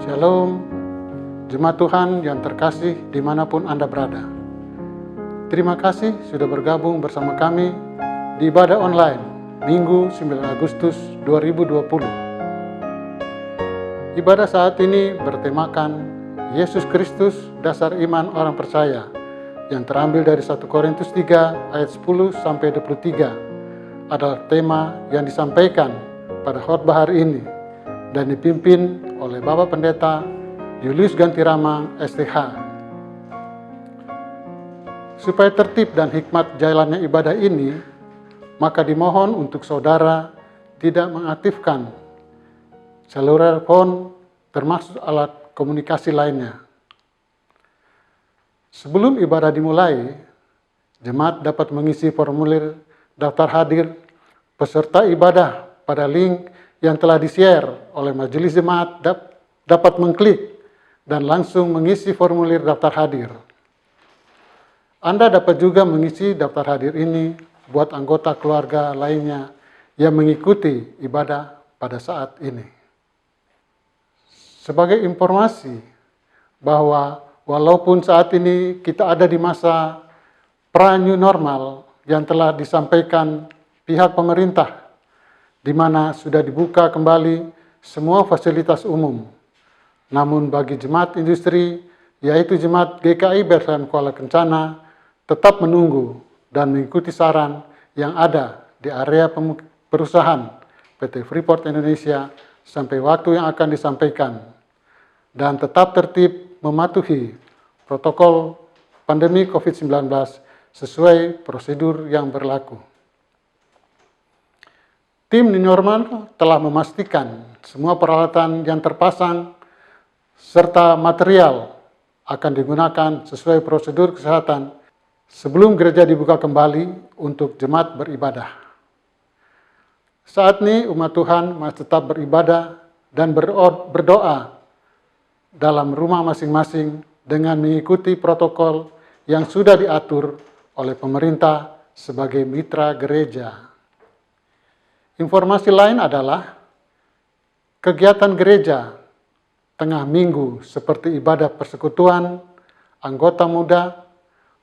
Shalom, jemaat Tuhan yang terkasih dimanapun Anda berada. Terima kasih sudah bergabung bersama kami di ibadah online Minggu 9 Agustus 2020. Ibadah saat ini bertemakan Yesus Kristus, dasar iman orang percaya, yang terambil dari 1 Korintus 3 ayat 10-23 adalah tema yang disampaikan pada khotbah hari ini dan dipimpin oleh Bapak Pendeta Julius Gantirama, STH. Supaya tertib dan hikmat jalannya ibadah ini, maka dimohon untuk saudara tidak mengaktifkan seluler phone termasuk alat komunikasi lainnya. Sebelum ibadah dimulai, jemaat dapat mengisi formulir daftar hadir peserta ibadah pada link yang telah di-share oleh majelis jemaat. Dapat mengklik dan langsung mengisi formulir daftar hadir. Anda dapat juga mengisi daftar hadir ini buat anggota keluarga lainnya yang mengikuti ibadah pada saat ini. Sebagai informasi bahwa walaupun saat ini kita ada di masa pra-new normal yang telah disampaikan pihak pemerintah, di mana sudah dibuka kembali semua fasilitas umum. Namun bagi jemaat industri, yaitu jemaat GKI Bethlehem Kuala Kencana, tetap menunggu dan mengikuti saran yang ada di area perusahaan PT Freeport Indonesia sampai waktu yang akan disampaikan, dan tetap tertib mematuhi protokol pandemi COVID-19 sesuai prosedur yang berlaku. Tim New Normal telah memastikan semua peralatan yang terpasang serta material akan digunakan sesuai prosedur kesehatan sebelum gereja dibuka kembali untuk jemaat beribadah. Saat ini umat Tuhan masih tetap beribadah dan berdoa dalam rumah masing-masing dengan mengikuti protokol yang sudah diatur oleh pemerintah sebagai mitra gereja. Informasi lain adalah kegiatan gereja tengah minggu seperti ibadah persekutuan, anggota muda,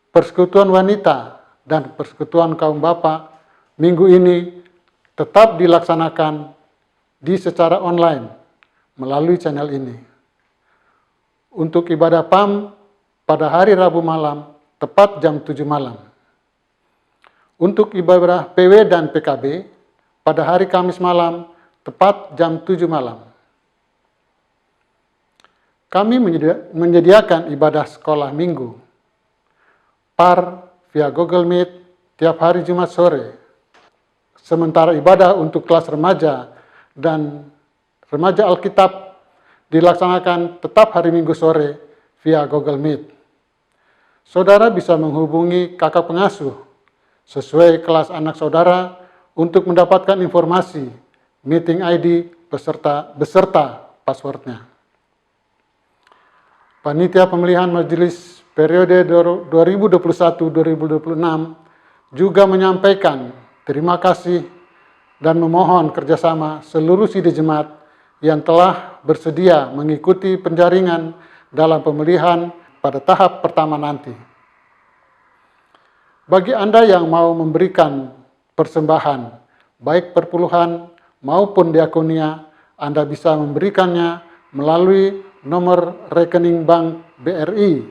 persekutuan wanita, dan persekutuan kaum bapa minggu ini tetap dilaksanakan secara online melalui channel ini. Untuk ibadah PAM pada hari Rabu malam tepat jam 7 malam. Untuk ibadah PW dan PKB pada hari Kamis malam tepat jam 7 malam. Kami menyediakan ibadah sekolah minggu PAR via Google Meet tiap hari Jumat sore. Sementara ibadah untuk kelas remaja dan remaja Alkitab dilaksanakan tetap hari Minggu sore via Google Meet. Saudara bisa menghubungi kakak pengasuh sesuai kelas anak saudara untuk mendapatkan informasi, meeting ID, beserta passwordnya. Panitia Pemilihan Majelis periode 2021-2026 juga menyampaikan terima kasih dan memohon kerjasama seluruh sida jemaat yang telah bersedia mengikuti penjaringan dalam pemilihan pada tahap pertama nanti. Bagi Anda yang mau memberikan persembahan, baik perpuluhan maupun diakonia, Anda bisa memberikannya melalui nomor rekening bank BRI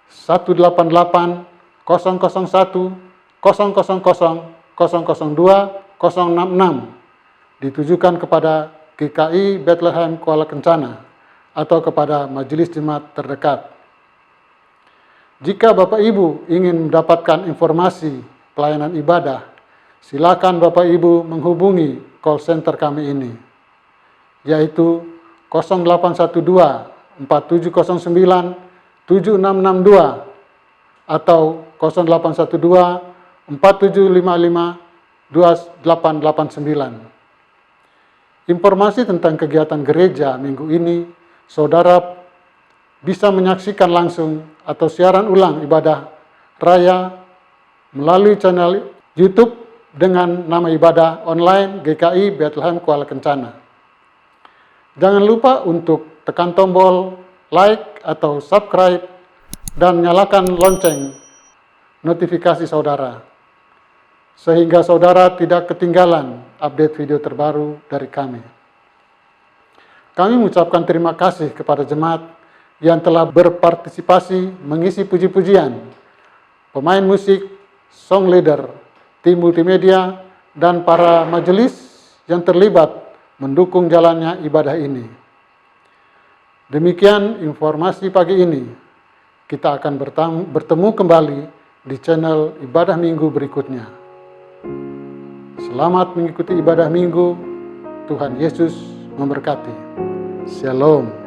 188 001 000 002 066 ditujukan kepada GKI Bethlehem Kuala Kencana atau kepada majelis jemaat terdekat. Jika Bapak Ibu ingin mendapatkan informasi pelayanan ibadah, silakan Bapak Ibu menghubungi call center kami ini, yaitu 0812 4709 7662 atau 0812 4755 2889. Informasi tentang kegiatan gereja minggu ini, saudara bisa menyaksikan langsung atau siaran ulang ibadah raya melalui channel YouTube dengan nama ibadah online GKI Bethlehem Kuala Kencana. Jangan lupa untuk tekan tombol like atau subscribe dan nyalakan lonceng notifikasi saudara, sehingga saudara tidak ketinggalan update video terbaru dari kami. Kami mengucapkan terima kasih kepada jemaat yang telah berpartisipasi mengisi puji-pujian, pemain musik, song leader, tim multimedia, dan para majelis yang terlibat mendukung jalannya ibadah ini. Demikian informasi pagi ini. Kita akan bertemu kembali di channel Ibadah Minggu berikutnya. Selamat mengikuti ibadah Minggu. Tuhan Yesus memberkati. Shalom.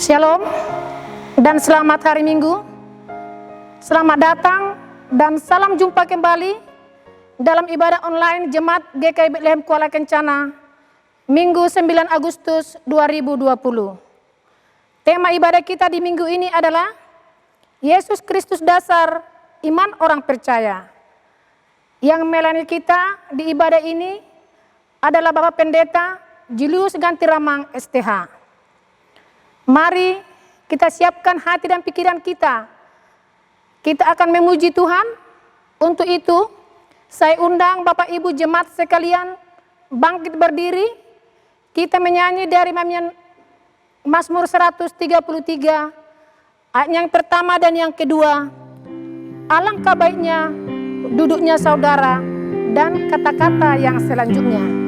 Shalom dan selamat hari Minggu. Selamat datang dan salam jumpa kembali dalam ibadah online Jemaat GKI Bethlehem Kuala Kencana Minggu 9 Agustus 2020. Tema ibadah kita di minggu ini adalah Yesus Kristus dasar iman orang percaya. Yang melayani kita di ibadah ini adalah Bapak Pendeta Julius Ganti Ramang STH. Mari kita siapkan hati dan pikiran kita. Kita akan memuji Tuhan. Untuk itu, saya undang Bapak Ibu jemaat sekalian bangkit berdiri. Kita menyanyi dari Mazmur 133, ayat yang pertama dan yang kedua. Alangkah baiknya duduknya saudara dan kata-kata yang selanjutnya.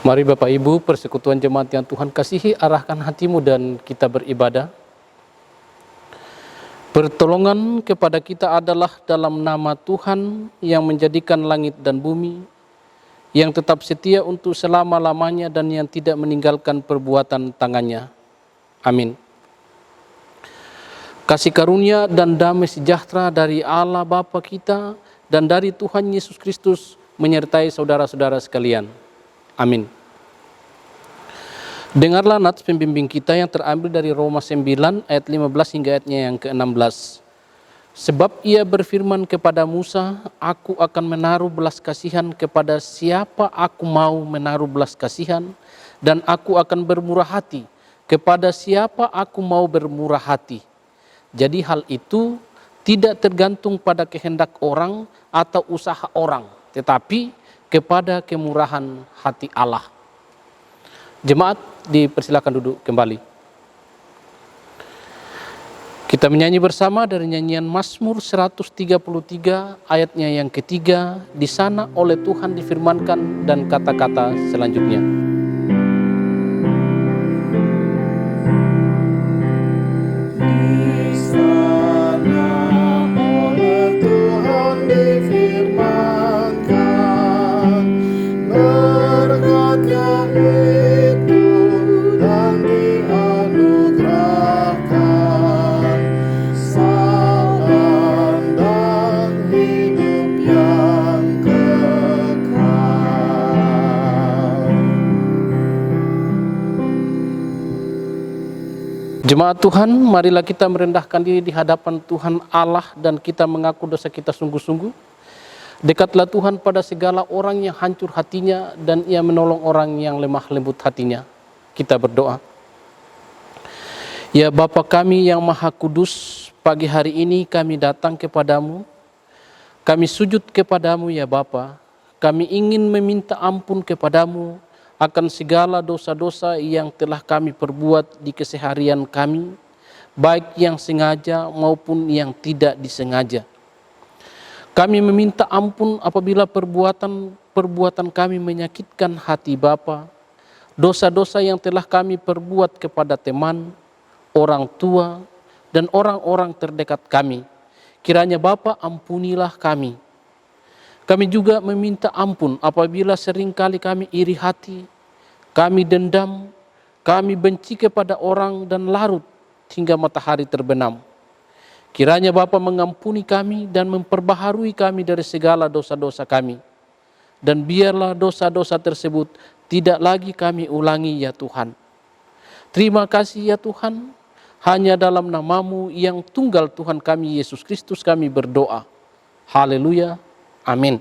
Mari Bapak Ibu, persekutuan jemaat yang Tuhan kasihi, arahkan hatimu dan kita beribadah. Pertolongan kepada kita adalah dalam nama Tuhan yang menjadikan langit dan bumi, yang tetap setia untuk selama-lamanya dan yang tidak meninggalkan perbuatan tangannya. Amin. Kasih karunia dan damai sejahtera dari Allah Bapa kita dan dari Tuhan Yesus Kristus menyertai saudara-saudara sekalian. Amin. Dengarlah nats pembimbing kita yang terambil dari Roma 9 ayat 15 hingga ayatnya yang ke-16. Sebab ia berfirman kepada Musa, aku akan menaruh belas kasihan kepada siapa aku mau menaruh belas kasihan, dan aku akan bermurah hati kepada siapa aku mau bermurah hati. Jadi hal itu tidak tergantung pada kehendak orang atau usaha orang, tetapi kepada kemurahan hati Allah. Jemaat dipersilakan duduk kembali. Kita menyanyi bersama dari nyanyian Mazmur 133 ayatnya yang ketiga. Di sana oleh Tuhan difirmankan dan kata-kata selanjutnya. Di sana oleh Tuhan difirmankan berkat yang itu dan dianugerahkan salam dan hidup yang kekal. Jemaat Tuhan, marilah kita merendahkan diri di hadapan Tuhan Allah dan kita mengaku dosa kita sungguh-sungguh. Dekatlah Tuhan pada segala orang yang hancur hatinya dan ia menolong orang yang lemah lembut hatinya. Kita berdoa. Ya Bapa kami yang Maha Kudus, pagi hari ini kami datang kepadamu. Kami sujud kepadamu ya Bapa. Kami ingin meminta ampun kepadamu akan segala dosa-dosa yang telah kami perbuat di keseharian kami, baik yang sengaja maupun yang tidak disengaja. Kami meminta ampun apabila perbuatan kami menyakitkan hati Bapa, dosa-dosa yang telah kami perbuat kepada teman, orang tua, dan orang-orang terdekat kami. Kiranya Bapa ampunilah kami. Kami juga meminta ampun apabila seringkali kami iri hati, kami dendam, kami benci kepada orang dan larut hingga matahari terbenam. Kiranya Bapa mengampuni kami dan memperbaharui kami dari segala dosa-dosa kami. Dan biarlah dosa-dosa tersebut tidak lagi kami ulangi ya Tuhan. Terima kasih ya Tuhan, hanya dalam nama-Mu yang tunggal Tuhan kami Yesus Kristus kami berdoa. Haleluya, amin.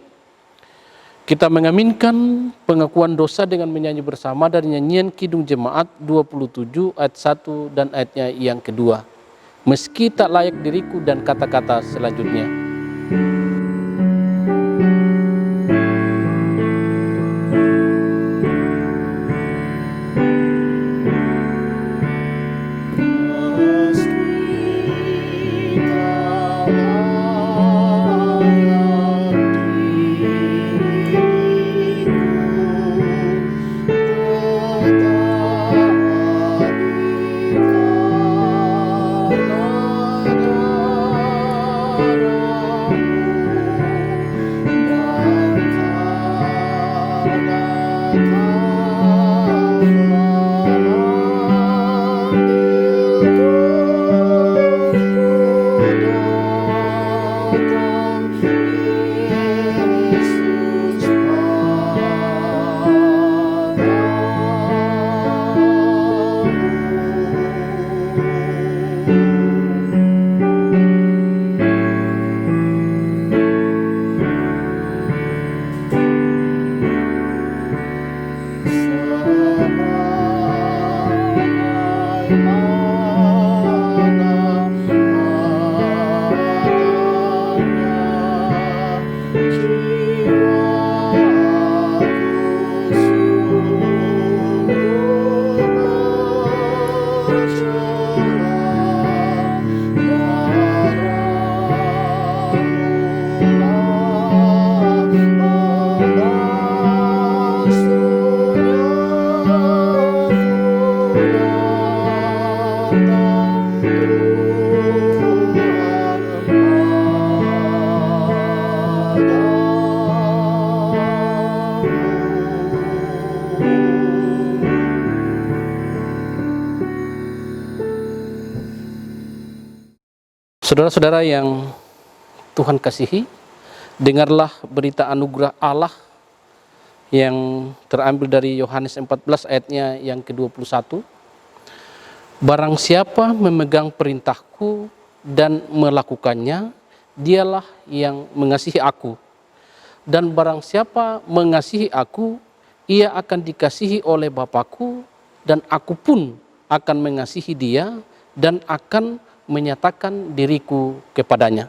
Kita mengaminkan pengakuan dosa dengan menyanyi bersama dari nyanyian Kidung Jemaat 27 ayat 1 dan ayatnya yang kedua. Meski tak layak diriku dan kata-kata selanjutnya. Saudara-saudara yang Tuhan kasihi, Dengarlah berita anugerah Allah yang terambil dari Yohanes 14 ayatnya yang ke-21. Barang siapa memegang perintahku dan melakukannya, dialah yang mengasihi aku. Dan barang siapa mengasihi aku, ia akan dikasihi oleh Bapakku, dan aku pun akan mengasihi dia dan akan menyatakan diriku kepadanya.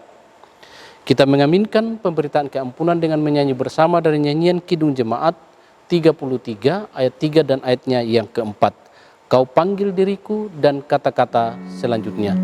Kita mengaminkan pemberitaan keampunan dengan menyanyi bersama dari nyanyian Kidung Jemaat 33 ayat 3 dan ayatnya yang keempat. Kau panggil diriku, dan kata-kata selanjutnya.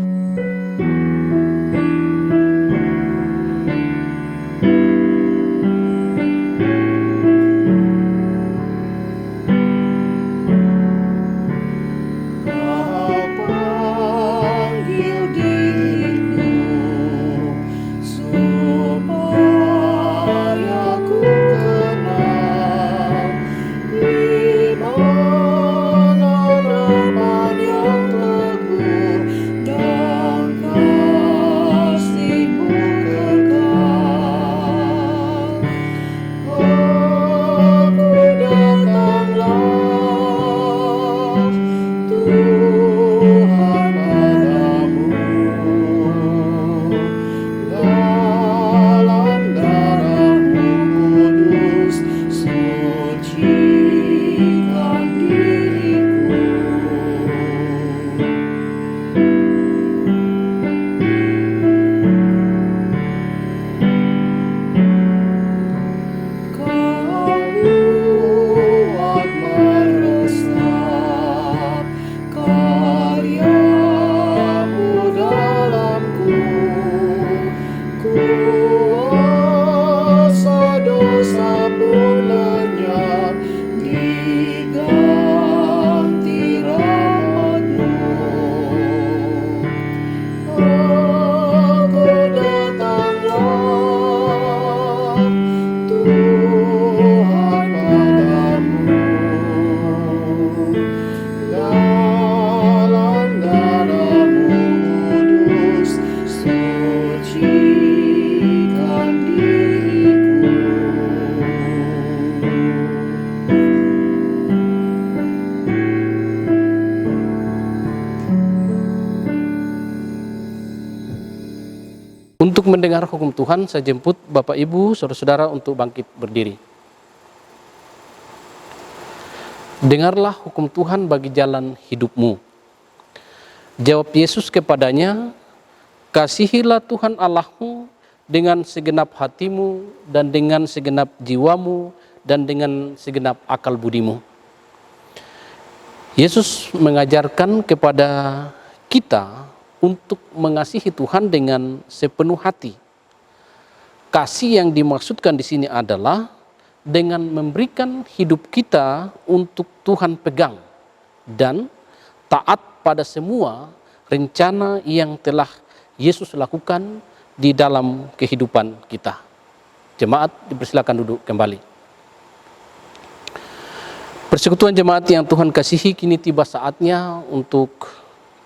Untuk mendengar hukum Tuhan, saya jemput Bapak Ibu, saudara-saudara untuk bangkit berdiri. Dengarlah hukum Tuhan bagi jalan hidupmu. Jawab Yesus kepadanya, kasihilah Tuhan Allahmu dengan segenap hatimu dan dengan segenap jiwamu dan dengan segenap akal budimu. Yesus mengajarkan kepada kita untuk mengasihi Tuhan dengan sepenuh hati. Kasih yang dimaksudkan di sini adalah dengan memberikan hidup kita untuk Tuhan pegang dan taat pada semua rencana yang telah Yesus lakukan di dalam kehidupan kita. Jemaat dipersilakan duduk kembali. Persekutuan jemaat yang Tuhan kasihi, kini tiba saatnya untuk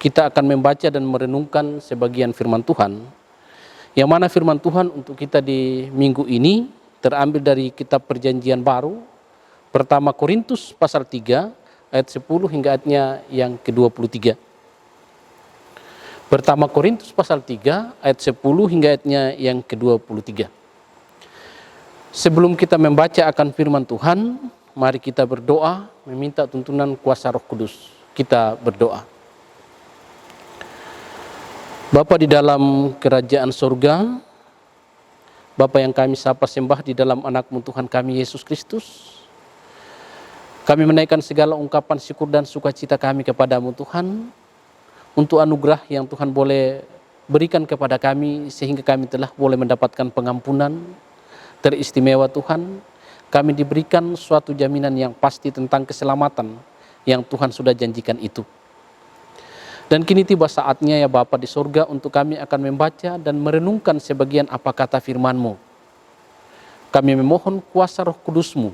kita akan membaca dan merenungkan sebagian firman Tuhan, yang mana firman Tuhan untuk kita di minggu ini terambil dari kitab Perjanjian Baru, pertama Korintus pasal 3 ayat 10 hingga ayatnya yang ke-23. Pertama Korintus pasal 3 ayat 10 hingga ayatnya yang ke-23. Sebelum kita membaca akan firman Tuhan, mari kita berdoa meminta tuntunan kuasa Roh Kudus. Kita berdoa. Bapa di dalam kerajaan surga, Bapa yang kami sapa sembah di dalam anak-Mu Tuhan kami Yesus Kristus, kami menaikkan segala ungkapan syukur dan sukacita kami kepadamu Tuhan, untuk anugerah yang Tuhan boleh berikan kepada kami, sehingga kami telah boleh mendapatkan pengampunan teristimewa Tuhan. Kami diberikan suatu jaminan yang pasti tentang keselamatan yang Tuhan sudah janjikan itu. Dan kini tiba saatnya ya Bapa di surga untuk kami akan membaca dan merenungkan sebagian apa kata firman-Mu. Kami memohon kuasa Roh Kudus-Mu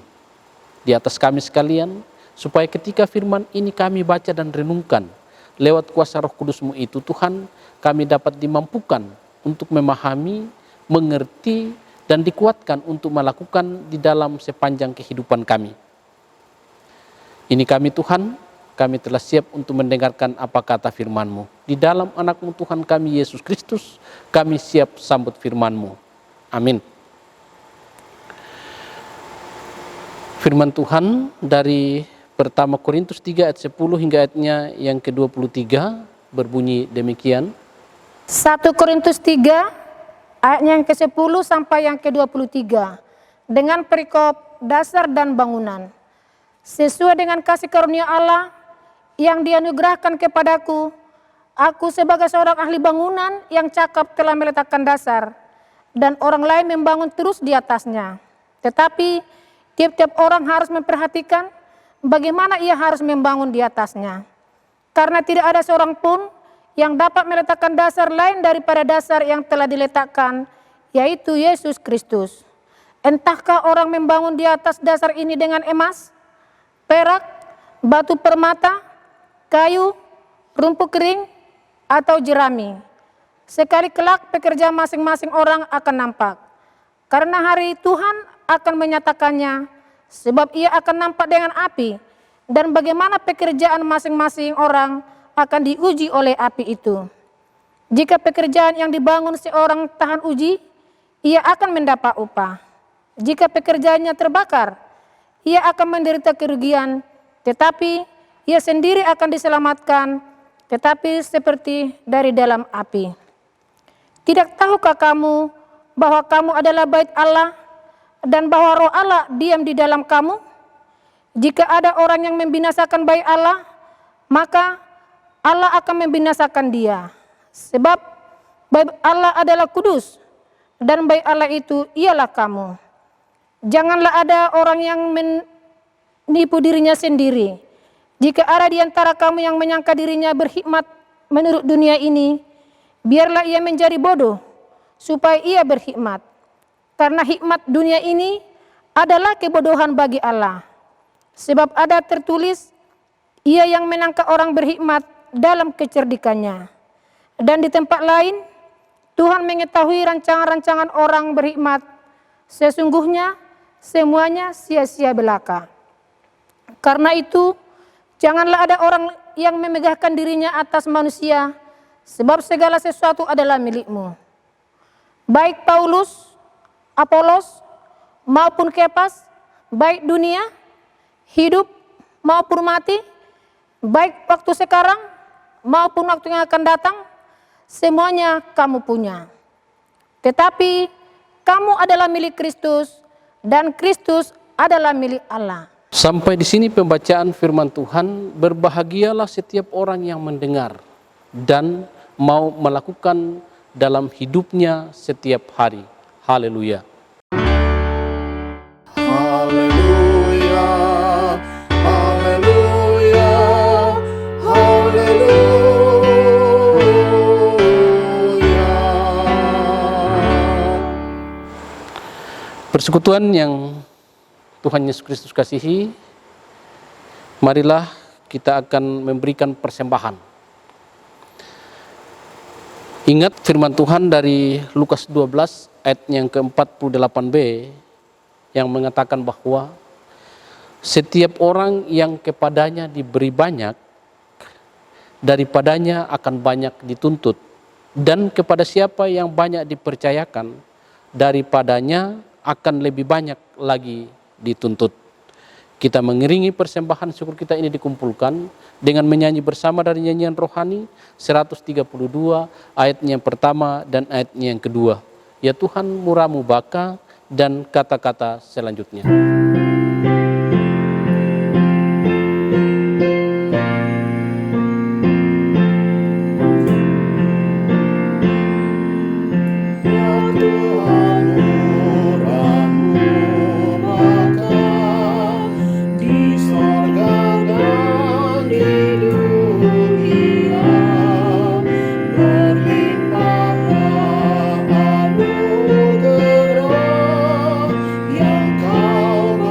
di atas kami sekalian, supaya ketika firman ini kami baca dan renungkan, lewat kuasa Roh Kudus-Mu itu Tuhan, kami dapat dimampukan untuk memahami, mengerti, dan dikuatkan untuk melakukan di dalam sepanjang kehidupan kami. Ini kami Tuhan, kami telah siap untuk mendengarkan apa kata firman-Mu. Di dalam anak-Mu Tuhan kami Yesus Kristus, kami siap sambut firman-Mu. Amin. Firman Tuhan dari pertama Korintus 3 ayat 10 hingga ayatnya yang ke-23 berbunyi demikian. 1 Korintus 3 ayatnya yang ke-10 sampai yang ke-23 dengan perikop dasar dan bangunan. Sesuai dengan kasih karunia Allah yang dianugerahkan kepadaku, aku sebagai seorang ahli bangunan yang cakap telah meletakkan dasar, dan orang lain membangun terus di atasnya. Tetapi tiap-tiap orang harus memperhatikan bagaimana ia harus membangun di atasnya. Karena tidak ada seorang pun yang dapat meletakkan dasar lain daripada dasar yang telah diletakkan, yaitu Yesus Kristus. Entahkah orang membangun di atas dasar ini dengan emas, perak, batu permata, kayu, rumput kering, atau jerami. Sekali kelak pekerjaan masing-masing orang akan nampak. Karena hari Tuhan akan menyatakannya, sebab ia akan nampak dengan api, dan bagaimana pekerjaan masing-masing orang akan diuji oleh api itu. Jika pekerjaan yang dibangun seorang tahan uji, ia akan mendapat upah. Jika pekerjaannya terbakar, ia akan menderita kerugian, tetapi ia sendiri akan diselamatkan, tetapi seperti dari dalam api. Tidak tahukah kamu bahwa kamu adalah bait Allah dan bahwa Roh Allah diam di dalam kamu? Jika ada orang yang membinasakan bait Allah, maka Allah akan membinasakan dia. Sebab bait Allah adalah kudus, dan bait Allah itu ialah kamu. Janganlah ada orang yang menipu dirinya sendiri. Jika ada di antara kamu yang menyangka dirinya berhikmat menurut dunia ini, biarlah ia menjadi bodoh, supaya ia berhikmat. Karena hikmat dunia ini adalah kebodohan bagi Allah. Sebab ada tertulis, ia yang menangkap orang berhikmat dalam kecerdikannya. Dan di tempat lain, Tuhan mengetahui rancangan-rancangan orang berhikmat, sesungguhnya semuanya sia-sia belaka. Karena itu, janganlah ada orang yang memegahkan dirinya atas manusia, sebab segala sesuatu adalah milikmu. Baik Paulus, Apolos, maupun Kefas, baik dunia, hidup maupun mati, baik waktu sekarang maupun waktu yang akan datang, semuanya kamu punya. Tetapi kamu adalah milik Kristus, dan Kristus adalah milik Allah. Sampai di sini pembacaan firman Tuhan. Berbahagialah setiap orang yang mendengar dan mau melakukan dalam hidupnya setiap hari. Haleluya. Haleluya, haleluya, haleluya. Persekutuan yang Tuhan Yesus Kristus kasihi, marilah kita akan memberikan persembahan. Ingat firman Tuhan dari Lukas 12 ayat yang ke-48b yang mengatakan bahwa setiap orang yang kepadanya diberi banyak, daripadanya akan banyak dituntut, dan kepada siapa yang banyak dipercayakan, daripadanya akan lebih banyak lagi dituntut. Kita mengiringi persembahan syukur kita ini dikumpulkan dengan menyanyi bersama dari nyanyian rohani 132 ayatnya yang pertama dan ayatnya yang kedua. Ya Tuhan murah-Mu baka, dan kata-kata selanjutnya. Yang kau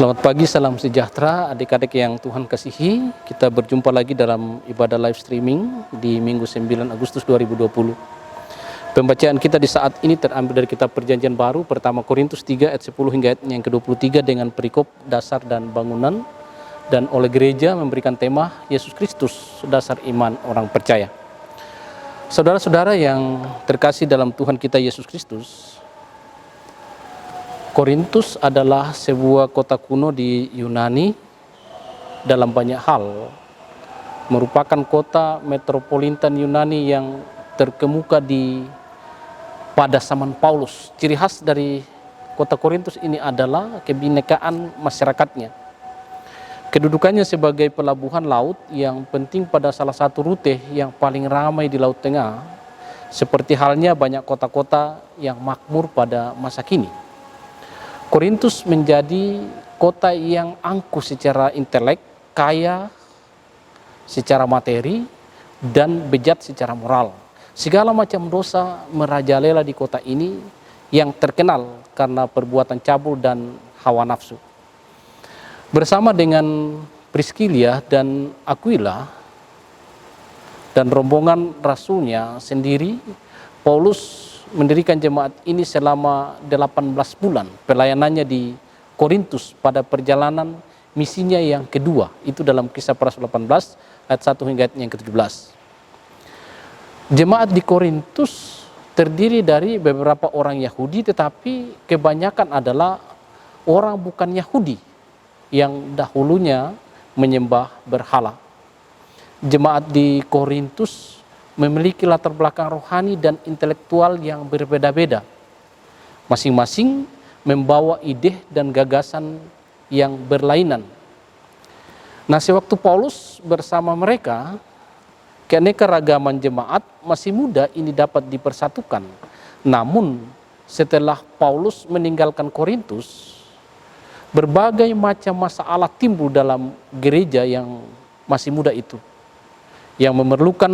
Selamat pagi, salam sejahtera adik-adik yang Tuhan kasihi. Kita berjumpa lagi dalam ibadah live streaming di Minggu 9 Agustus 2020. Pembacaan kita di saat ini terambil dari kitab Perjanjian Baru, pertama Korintus 3 ayat 10 hingga ayat yang ke-23 dengan perikop dasar dan bangunan, dan oleh gereja memberikan tema Yesus Kristus, dasar iman orang percaya. Saudara-saudara yang terkasih dalam Tuhan kita Yesus Kristus, Korintus adalah sebuah kota kuno di Yunani dalam banyak hal. Merupakan kota metropolitan Yunani yang terkemuka pada zaman Paulus. Ciri khas dari kota Korintus ini adalah kebinekaan masyarakatnya. Kedudukannya sebagai pelabuhan laut yang penting pada salah satu rute yang paling ramai di Laut Tengah, seperti halnya banyak kota-kota yang makmur pada masa kini. Korintus menjadi kota yang angkuh secara intelek, kaya secara materi, dan bejat secara moral. Segala macam dosa merajalela di kota ini yang terkenal karena perbuatan cabul dan hawa nafsu. Bersama dengan Priscilia dan Aquila dan rombongan rasulnya sendiri, Paulus mendirikan jemaat ini selama 18 bulan pelayanannya di Korintus pada perjalanan misinya yang kedua. Itu dalam Kisah Para Rasul 18 ayat 1 hingga ayat yang ke-17. Jemaat di Korintus terdiri dari beberapa orang Yahudi, tetapi kebanyakan adalah orang bukan Yahudi yang dahulunya menyembah berhala. Jemaat di Korintus memiliki latar belakang rohani dan intelektual yang berbeda-beda. Masing-masing membawa ide dan gagasan yang berlainan. Nah, sewaktu Paulus bersama mereka, keanekaragaman jemaat masih muda ini dapat dipersatukan. Namun, setelah Paulus meninggalkan Korintus, berbagai macam masalah timbul dalam gereja yang masih muda itu, yang memerlukan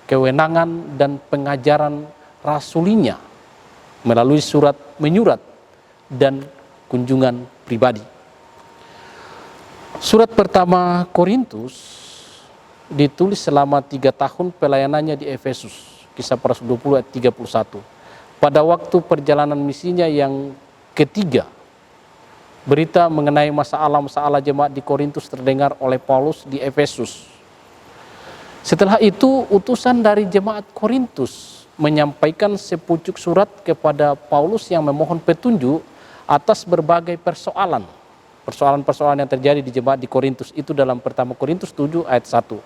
kewenangan dan pengajaran rasulinya melalui surat menyurat dan kunjungan pribadi. Surat pertama Korintus ditulis selama 3 tahun pelayanannya di Efesus, Kisah Para Rasul 20 ayat 31. Pada waktu perjalanan misinya yang ketiga, berita mengenai masalah jemaat di Korintus terdengar oleh Paulus di Efesus. Setelah itu, utusan dari jemaat Korintus menyampaikan sepucuk surat kepada Paulus yang memohon petunjuk atas berbagai persoalan-persoalan yang terjadi di jemaat di Korintus. Itu dalam pertama Korintus 7 ayat 1.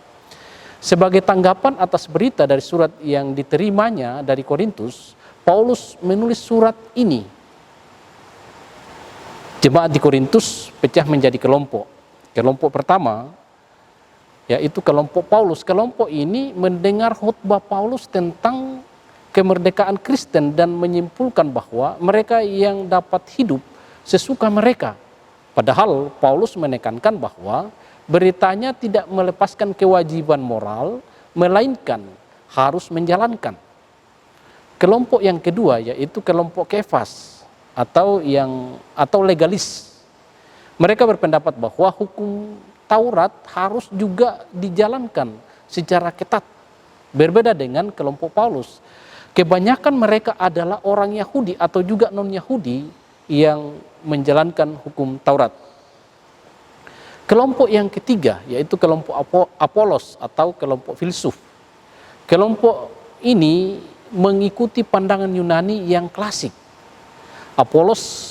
Sebagai tanggapan atas berita dari surat yang diterimanya dari Korintus, Paulus menulis surat ini. Jemaat di Korintus pecah menjadi kelompok. Kelompok pertama yaitu kelompok Paulus. Kelompok ini mendengar khutbah Paulus tentang kemerdekaan Kristen dan menyimpulkan bahwa mereka yang dapat hidup sesuka mereka. Padahal Paulus menekankan bahwa beritanya tidak melepaskan kewajiban moral, melainkan harus menjalankan. Kelompok yang kedua yaitu kelompok Kefas atau legalis. Mereka berpendapat bahwa hukum Taurat harus juga dijalankan secara ketat. Berbeda dengan kelompok Paulus. Kebanyakan mereka adalah orang Yahudi atau juga non-Yahudi yang menjalankan hukum Taurat. Kelompok yang ketiga yaitu kelompok Apolos atau kelompok filsuf. Kelompok ini mengikuti pandangan Yunani yang klasik. Apolos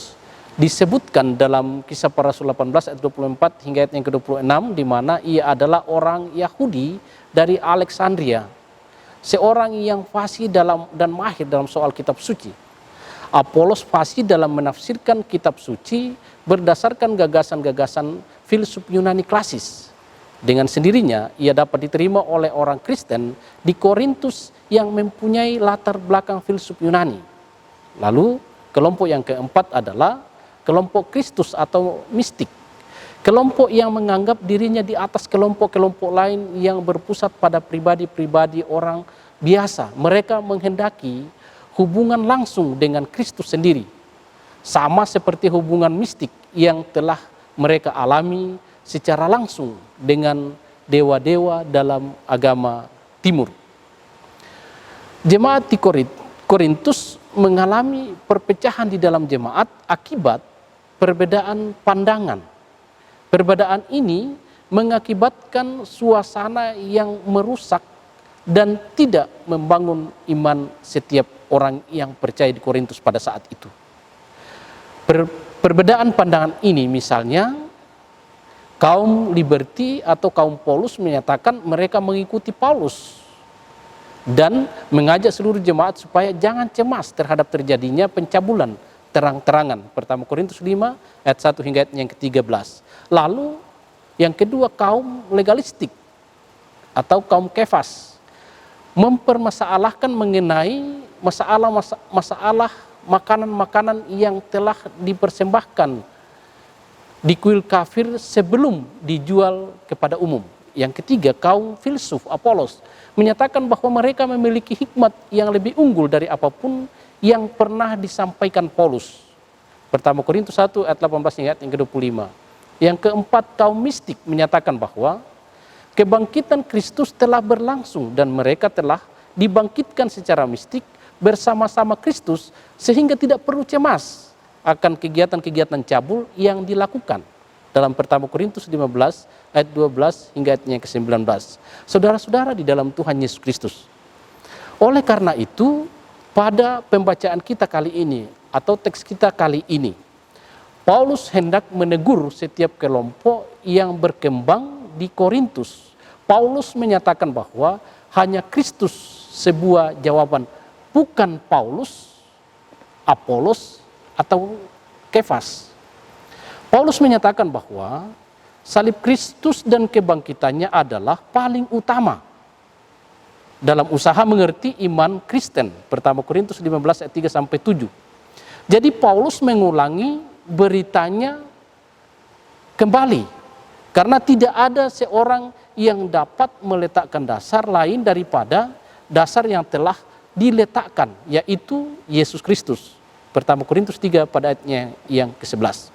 disebutkan dalam Kisah Para Rasul 18 ayat 24 hingga ayat yang ke-26, di mana ia adalah orang Yahudi dari Alexandria, seorang yang fasih dan mahir dalam soal kitab suci. Apolos fasih dalam menafsirkan kitab suci berdasarkan gagasan-gagasan filsuf Yunani klasis. Dengan sendirinya ia dapat diterima oleh orang Kristen di Korintus yang mempunyai latar belakang filsuf Yunani. Lalu kelompok yang keempat adalah kelompok Kristus atau mistik. Kelompok yang menganggap dirinya di atas kelompok-kelompok lain yang berpusat pada pribadi-pribadi orang biasa. Mereka menghendaki hubungan langsung dengan Kristus sendiri. Sama seperti hubungan mistik yang telah mereka alami secara langsung dengan dewa-dewa dalam agama timur. Jemaat di Korintus mengalami perpecahan di dalam jemaat akibat perbedaan pandangan. Perbedaan ini mengakibatkan suasana yang merusak dan tidak membangun iman setiap orang yang percaya di Korintus pada saat itu. Perbedaan pandangan ini misalnya, kaum Liberti atau kaum Paulus menyatakan mereka mengikuti Paulus dan mengajak seluruh jemaat supaya jangan cemas terhadap terjadinya pencabulan terang-terangan. Pertama Korintus 5 ayat 1 hingga ayat yang ke-13. Lalu yang kedua, kaum legalistik atau kaum Kefas mempermasalahkan mengenai masalah makanan-makanan yang telah dipersembahkan di kuil kafir sebelum dijual kepada umum. Yang ketiga, kaum filsuf Apolos menyatakan bahwa mereka memiliki hikmat yang lebih unggul dari apapun yang pernah disampaikan Paulus. Pertama Korintus 1 ayat 18 hingga ayat yang ke-25. Yang keempat, kaum mistik menyatakan bahwa kebangkitan Kristus telah berlangsung dan mereka telah dibangkitkan secara mistik bersama-sama Kristus sehingga tidak perlu cemas akan kegiatan-kegiatan cabul yang dilakukan. Dalam pertama Korintus 15 ayat 12 hingga ayatnya ke-19. Saudara-saudara di dalam Tuhan Yesus Kristus. Oleh karena itu, pada pembacaan kita kali ini atau teks kita kali ini, Paulus hendak menegur setiap kelompok yang berkembang di Korintus. Paulus menyatakan bahwa hanya Kristus sebuah jawaban, bukan Paulus, Apolos, atau Kefas. Paulus menyatakan bahwa salib Kristus dan kebangkitannya adalah paling utama dalam usaha mengerti iman Kristen. Pertama Korintus 15 ayat 3-7. Jadi Paulus mengulangi beritanya kembali karena tidak ada seorang yang dapat meletakkan dasar lain daripada dasar yang telah diletakkan, yaitu Yesus Kristus. Pertama Korintus 3 pada ayatnya yang ke-11.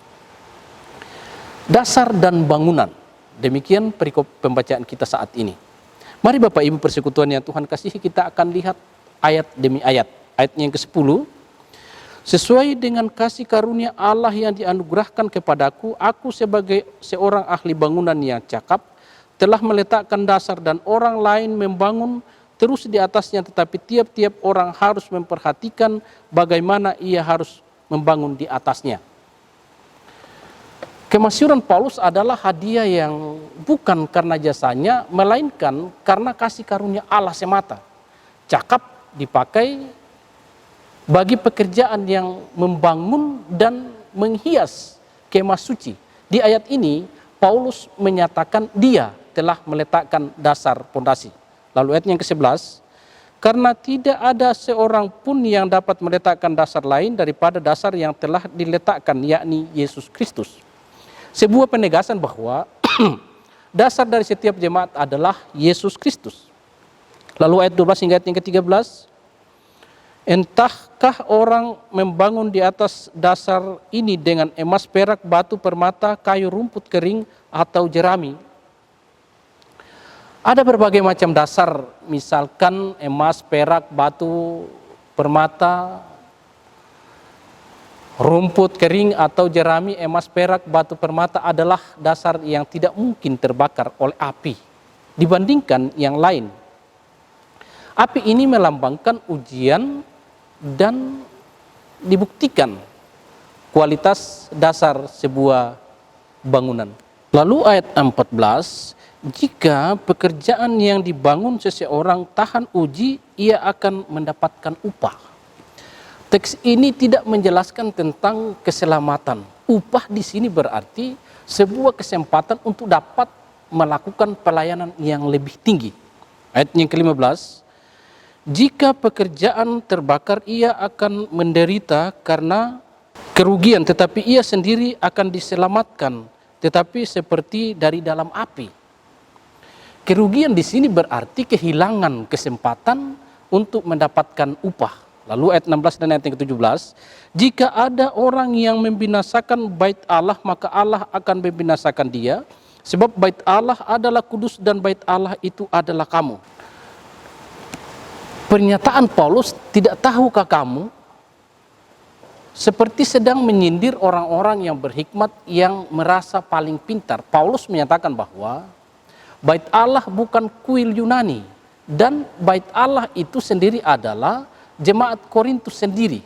Dasar dan bangunan. Demikian perikop pembacaan kita saat ini. Mari Bapak Ibu persekutuan yang Tuhan kasihi, kita akan lihat ayat demi ayat. Ayatnya yang ke-10. Sesuai dengan kasih karunia Allah yang dianugerahkan kepadaku, aku sebagai seorang ahli bangunan yang cakap, telah meletakkan dasar dan orang lain membangun terus di atasnya, tetapi tiap-tiap orang harus memperhatikan bagaimana ia harus membangun di atasnya. Kemasyuran Paulus adalah hadiah yang bukan karena jasanya, melainkan karena kasih karunia Allah semata. Cakap dipakai bagi pekerjaan yang membangun dan menghias kemah suci. Di ayat ini, Paulus menyatakan dia telah meletakkan dasar pondasi. Lalu ayat yang ke-11, karena tidak ada seorang pun yang dapat meletakkan dasar lain daripada dasar yang telah diletakkan, yakni Yesus Kristus. Sebuah penegasan bahwa dasar dari setiap jemaat adalah Yesus Kristus. Lalu ayat 12 hingga ayat yang ke-13, entahkah orang membangun di atas dasar ini dengan emas, perak, batu, permata, kayu, rumput kering, atau jerami? Ada berbagai macam dasar, misalkan emas, perak, batu, permata, rumput kering, atau jerami. Emas, perak, batu, permata adalah dasar yang tidak mungkin terbakar oleh api dibandingkan yang lain. Api ini melambangkan ujian dan dibuktikan kualitas dasar sebuah bangunan. Lalu ayat 14, jika pekerjaan yang dibangun seseorang tahan uji, ia akan mendapatkan upah. Teks ini tidak menjelaskan tentang keselamatan. Upah di sini berarti sebuah kesempatan untuk dapat melakukan pelayanan yang lebih tinggi. Ayat yang ke-15, jika pekerjaan terbakar, ia akan menderita karena kerugian, tetapi ia sendiri akan diselamatkan, tetapi seperti dari dalam api. Kerugian di sini berarti kehilangan kesempatan untuk mendapatkan upah. Lalu ayat 16 dan ayat yang ke-17, jika ada orang yang membinasakan bait Allah, maka Allah akan membinasakan dia, sebab bait Allah adalah kudus dan bait Allah itu adalah kamu. Pernyataan Paulus, tidak tahukah kamu, seperti sedang menyindir orang-orang yang berhikmat yang merasa paling pintar. Paulus menyatakan bahwa bait Allah bukan kuil Yunani, dan bait Allah itu sendiri adalah jemaat Korintus sendiri.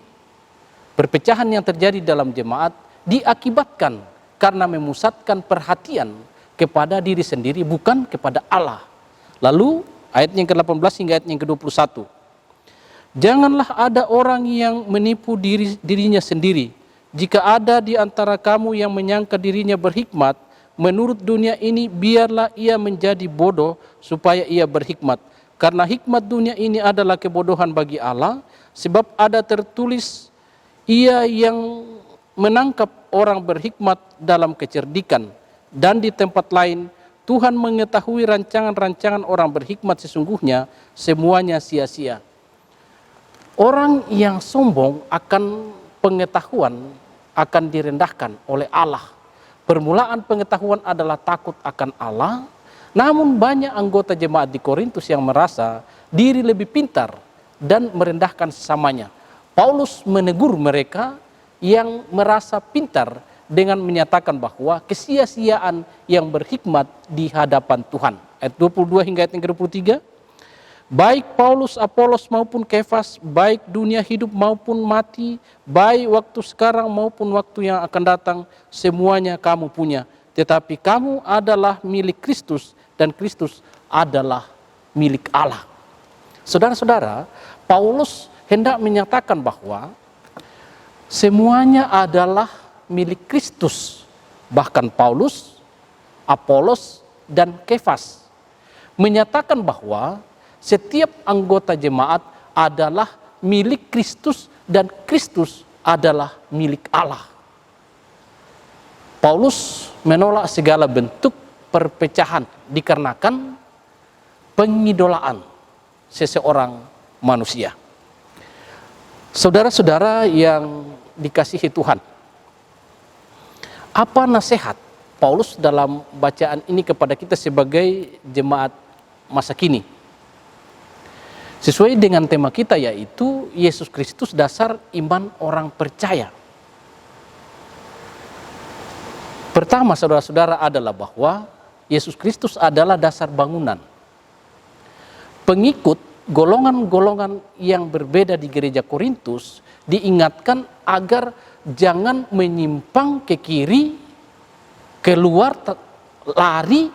Perpecahan yang terjadi dalam jemaat diakibatkan karena memusatkan perhatian kepada diri sendiri, bukan kepada Allah. Lalu ayat yang ke-18 hingga ayat yang ke-21. Janganlah ada orang yang menipu dirinya sendiri. Jika ada di antara kamu yang menyangka dirinya berhikmat menurut dunia ini, biarlah ia menjadi bodoh supaya ia berhikmat. Karena hikmat dunia ini adalah kebodohan bagi Allah, sebab ada tertulis, ia yang menangkap orang berhikmat dalam kecerdikan. Dan di tempat lain, Tuhan mengetahui rancangan-rancangan orang berhikmat sesungguhnya semuanya sia-sia. Orang yang sombong akan pengetahuan akan direndahkan oleh Allah. Permulaan pengetahuan adalah takut akan Allah. Namun banyak anggota jemaat di Korintus yang merasa diri lebih pintar dan merendahkan sesamanya. Paulus menegur mereka yang merasa pintar dengan menyatakan bahwa kesia-siaan yang berhikmat di hadapan Tuhan. Ayat 22 hingga ayat 23. Baik Paulus, Apolos maupun Kefas, baik dunia hidup maupun mati, baik waktu sekarang maupun waktu yang akan datang, semuanya kamu punya. Tetapi kamu adalah milik Kristus dan Kristus adalah milik Allah. Saudara-saudara, Paulus hendak menyatakan bahwa semuanya adalah milik Kristus. Bahkan Paulus, Apolos, dan Kefas menyatakan bahwa setiap anggota jemaat adalah milik Kristus dan Kristus adalah milik Allah. Paulus menolak segala bentuk perpecahan dikarenakan pengidolaan seseorang manusia. Saudara-saudara yang dikasihi Tuhan, apa nasihat Paulus dalam bacaan ini kepada kita sebagai jemaat masa kini? Sesuai dengan tema kita, yaitu Yesus Kristus dasar iman orang percaya. Pertama, saudara-saudara, adalah bahwa Yesus Kristus adalah dasar bangunan. Pengikut golongan-golongan yang berbeda di gereja Korintus diingatkan agar jangan menyimpang ke kiri, keluar, lari,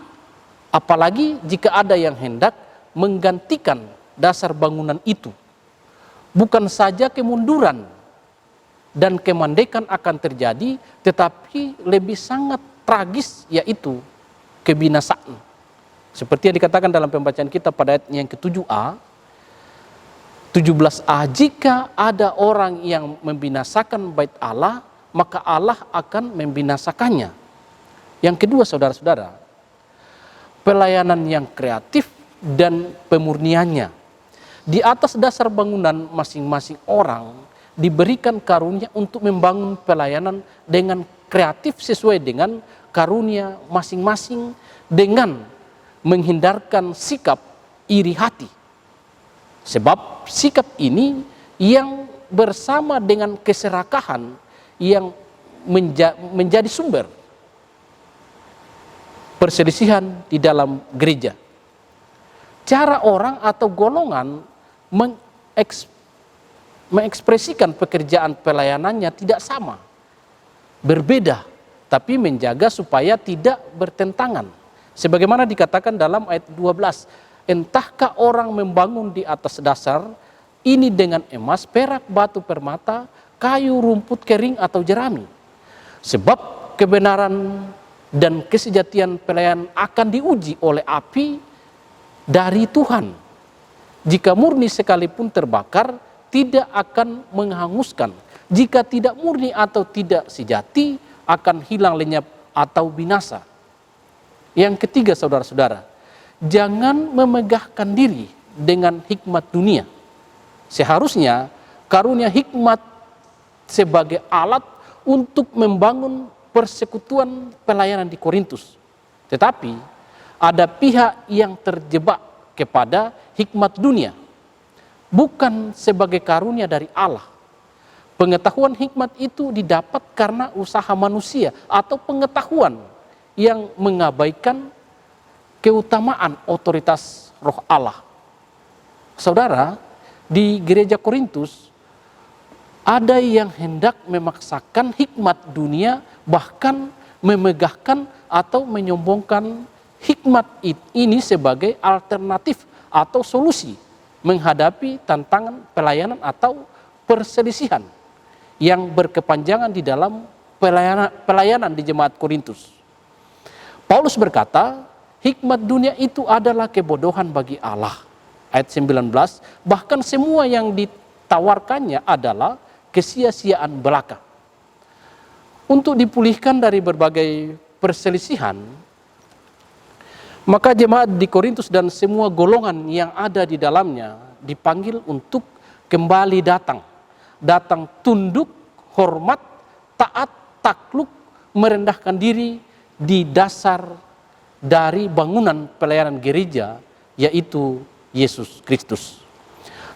apalagi jika ada yang hendak menggantikan dasar bangunan itu. Bukan saja kemunduran dan kemandekan akan terjadi, tetapi lebih sangat tragis, yaitu kebinasaan. Seperti yang dikatakan dalam pembacaan kita pada ayat yang ke-7a, 17a, jika ada orang yang membinasakan bait Allah, maka Allah akan membinasakannya. Yang kedua, saudara-saudara, pelayanan yang kreatif dan pemurniannya. Di atas dasar bangunan masing-masing orang diberikan karunia untuk membangun pelayanan dengan kreatif sesuai dengan karunia masing-masing, dengan menghindarkan sikap iri hati. Sebab sikap ini yang bersama dengan keserakahan yang menjadi sumber perselisihan di dalam gereja. Cara orang atau golongan mengekspresikan pekerjaan pelayanannya tidak sama, berbeda, tapi menjaga supaya tidak bertentangan. Sebagaimana dikatakan dalam ayat 12, entahkah orang membangun di atas dasar ini dengan emas, perak, batu permata, kayu, rumput kering atau jerami. Sebab kebenaran dan kesejatian pelayanan akan diuji oleh api dari Tuhan. Jika murni sekalipun terbakar, tidak akan menghanguskan. Jika tidak murni atau tidak sejati, akan hilang lenyap atau binasa. Yang ketiga, saudara-saudara, jangan memegahkan diri dengan hikmat dunia. Seharusnya karunia hikmat sebagai alat untuk membangun persekutuan pelayanan di Korintus. Tetapi ada pihak yang terjebak kepada hikmat dunia, bukan sebagai karunia dari Allah. Pengetahuan hikmat itu didapat karena usaha manusia atau pengetahuan yang mengabaikan keutamaan otoritas Roh Allah. Saudara, di gereja Korintus ada yang hendak memaksakan hikmat dunia, bahkan memegahkan atau menyombongkan hikmat ini sebagai alternatif atau solusi menghadapi tantangan pelayanan atau perselisihan yang berkepanjangan di dalam pelayanan di jemaat Korintus. Paulus berkata, hikmat dunia itu adalah kebodohan bagi Allah. Ayat 19, bahkan semua yang ditawarkannya adalah kesia-siaan belaka. Untuk dipulihkan dari berbagai perselisihan, maka jemaat di Korintus dan semua golongan yang ada di dalamnya dipanggil untuk kembali datang tunduk, hormat, taat, takluk, merendahkan diri di dasar dari bangunan pelayanan gereja, yaitu Yesus Kristus.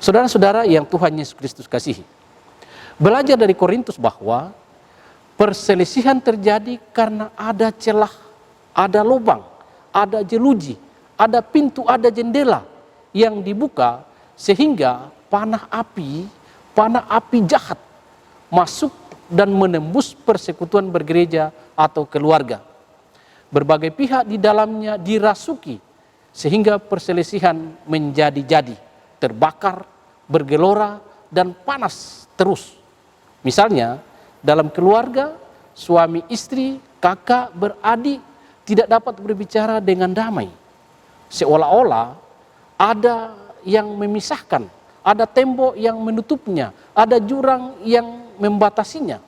Saudara-saudara yang Tuhan Yesus Kristus kasihi, belajar dari Korintus bahwa perselisihan terjadi karena ada celah, ada lubang, ada jeruji, ada pintu, ada jendela yang dibuka sehingga panah api jahat masuk dan menembus persekutuan bergereja atau keluarga. Berbagai pihak di dalamnya dirasuki sehingga perselisihan menjadi-jadi, terbakar, bergelora, dan panas terus. Misalnya, dalam keluarga, suami istri, kakak, beradik tidak dapat berbicara dengan damai. Seolah-olah ada yang memisahkan, ada tembok yang menutupnya, ada jurang yang membatasinya.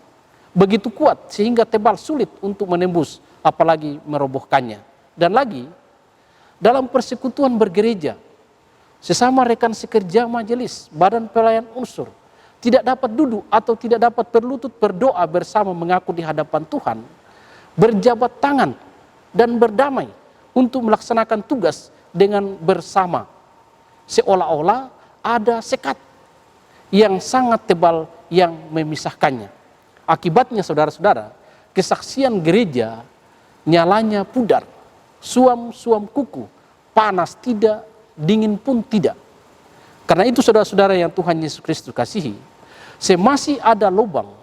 Begitu kuat sehingga tebal sulit untuk menembus, apalagi merobohkannya. Dan lagi, dalam persekutuan bergereja, sesama rekan sekerja majelis, badan pelayan unsur, tidak dapat duduk atau tidak dapat berlutut berdoa bersama mengaku di hadapan Tuhan, berjabat tangan dan berdamai untuk melaksanakan tugas dengan bersama. Seolah-olah ada sekat yang sangat tebal yang memisahkannya. Akibatnya saudara-saudara, kesaksian gereja nyalanya pudar, suam-suam kuku, panas tidak, dingin pun tidak. Karena itu saudara-saudara yang Tuhan Yesus Kristus kasihi, semasih ada lubang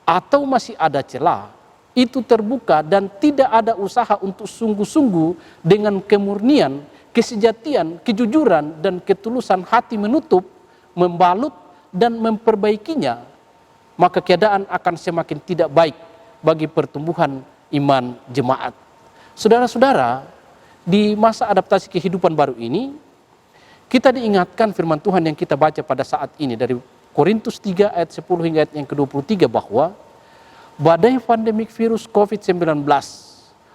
atau masih ada celah, itu terbuka dan tidak ada usaha untuk sungguh-sungguh dengan kemurnian, kesejatian, kejujuran, dan ketulusan hati menutup, membalut, dan memperbaikinya, maka keadaan akan semakin tidak baik bagi pertumbuhan iman jemaat. Saudara-saudara, di masa adaptasi kehidupan baru ini, kita diingatkan firman Tuhan yang kita baca pada saat ini dari Korintus 3 ayat 10 hingga ayat yang ke-23 bahwa badai pandemik virus COVID-19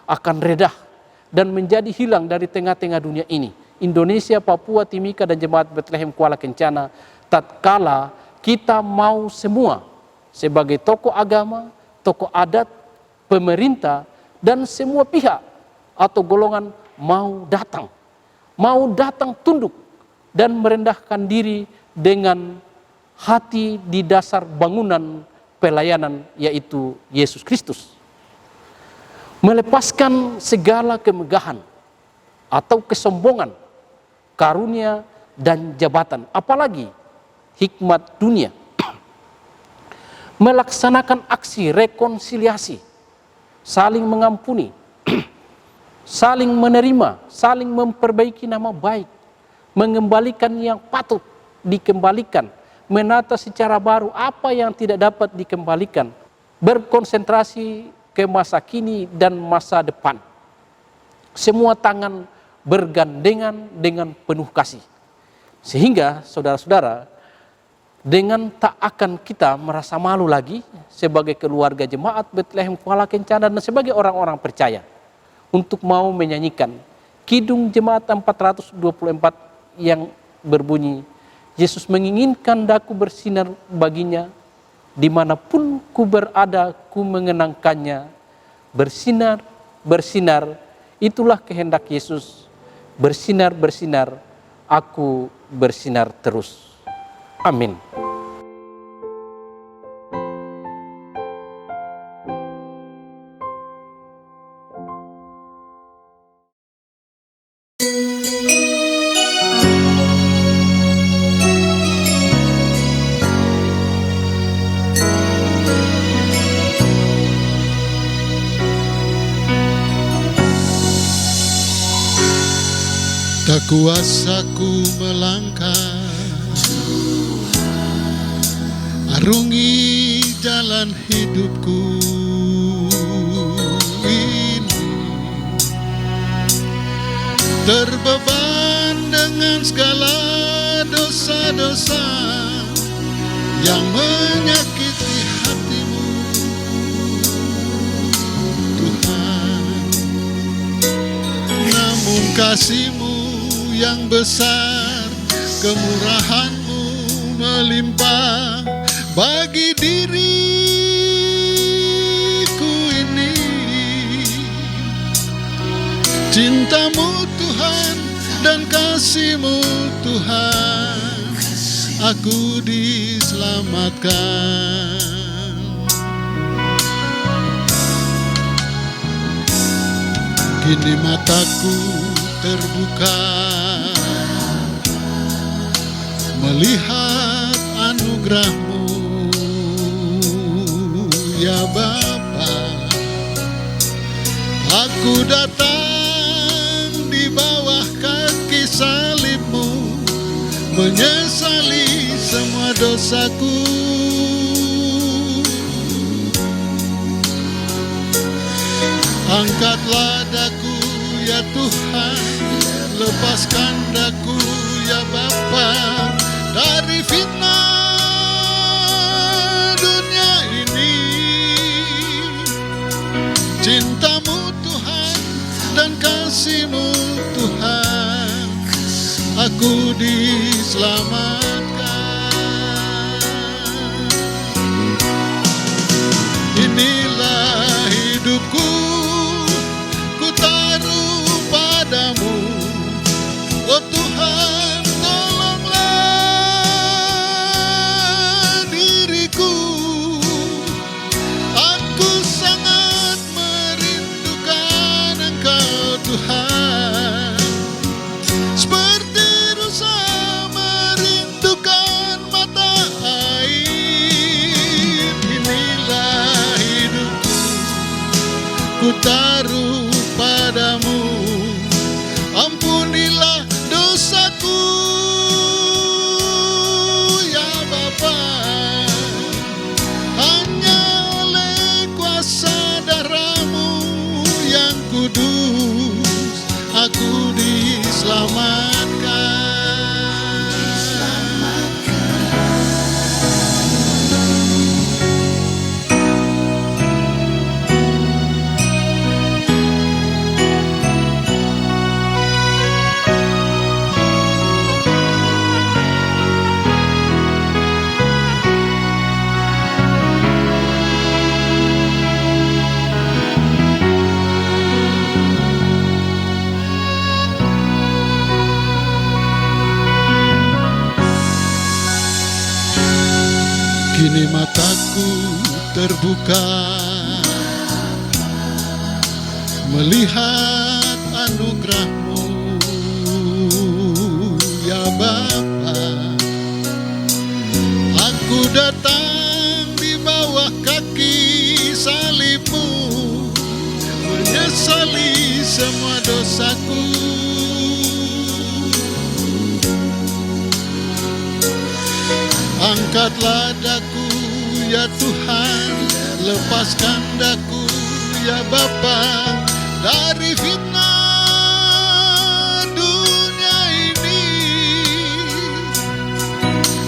akan redah dan menjadi hilang dari tengah-tengah dunia ini. Indonesia, Papua, Timika, dan Jemaat Bethlehem Kuala Kencana, tatkala kita mau semua sebagai tokoh agama, tokoh adat, pemerintah, dan semua pihak atau golongan mau datang tunduk dan merendahkan diri dengan hati di dasar bangunan pelayanan, yaitu Yesus Kristus. Melepaskan segala kemegahan atau kesombongan, karunia dan jabatan, apalagi hikmat dunia. Melaksanakan aksi rekonsiliasi, saling mengampuni, saling menerima, saling memperbaiki nama baik, mengembalikan yang patut dikembalikan, menata secara baru apa yang tidak dapat dikembalikan, berkonsentrasi ke masa kini dan masa depan. Semua tangan bergandengan dengan penuh kasih. Sehingga saudara-saudara, dengan tak akan kita merasa malu lagi sebagai keluarga jemaat Bethlehem Kuala Kencana dan sebagai orang-orang percaya untuk mau menyanyikan Kidung Jemaat 424 yang berbunyi, Yesus menginginkan daku bersinar baginya, dimanapun ku berada ku mengenangkannya. Bersinar, bersinar, itulah kehendak Yesus. Bersinar, bersinar, aku bersinar terus. Amin. Tak kuasa ku melangkah, arungi jalan hidupku ini, terbeban dengan segala dosa-dosa yang menyakiti hatimu, Tuhan. Namun kasih-Mu yang besar, kemurahan-Mu melimpah bagi diriku ini. Cinta-Mu Tuhan dan kasih-Mu Tuhan, aku diselamatkan. Kini mataku terbuka, melihat anugerah-Mu, ya Bapa. Aku datang di bawah kaki salib-Mu, menyesali semua dosaku. Angkatlah daku ya Tuhan, lepaskan daku ya Bapa dari fitnah dunia ini. Cinta-Mu Tuhan dan kasih-Mu Tuhan, aku diselamatkan. Inilah hidupku, ku taruh padamu, oh Tuhan, tolonglah diriku. Aku sangat merindukan Engkau Tuhan, seperti rusa merindukan mata air. Inilah hidupku, ku taruh padamu, ampunilah dosaku ya Bapa. Hanya oleh kuasa darah-Mu yang kudus, aku diselamatkan. Kini mataku terbuka, melihat anugerah-Mu, ya Bapa. Aku datang di bawah kaki salib-Mu, menyesali semua dosaku. Angkatlah daku ya Tuhan, lepaskan daku ya Bapa dari fitnah dunia ini.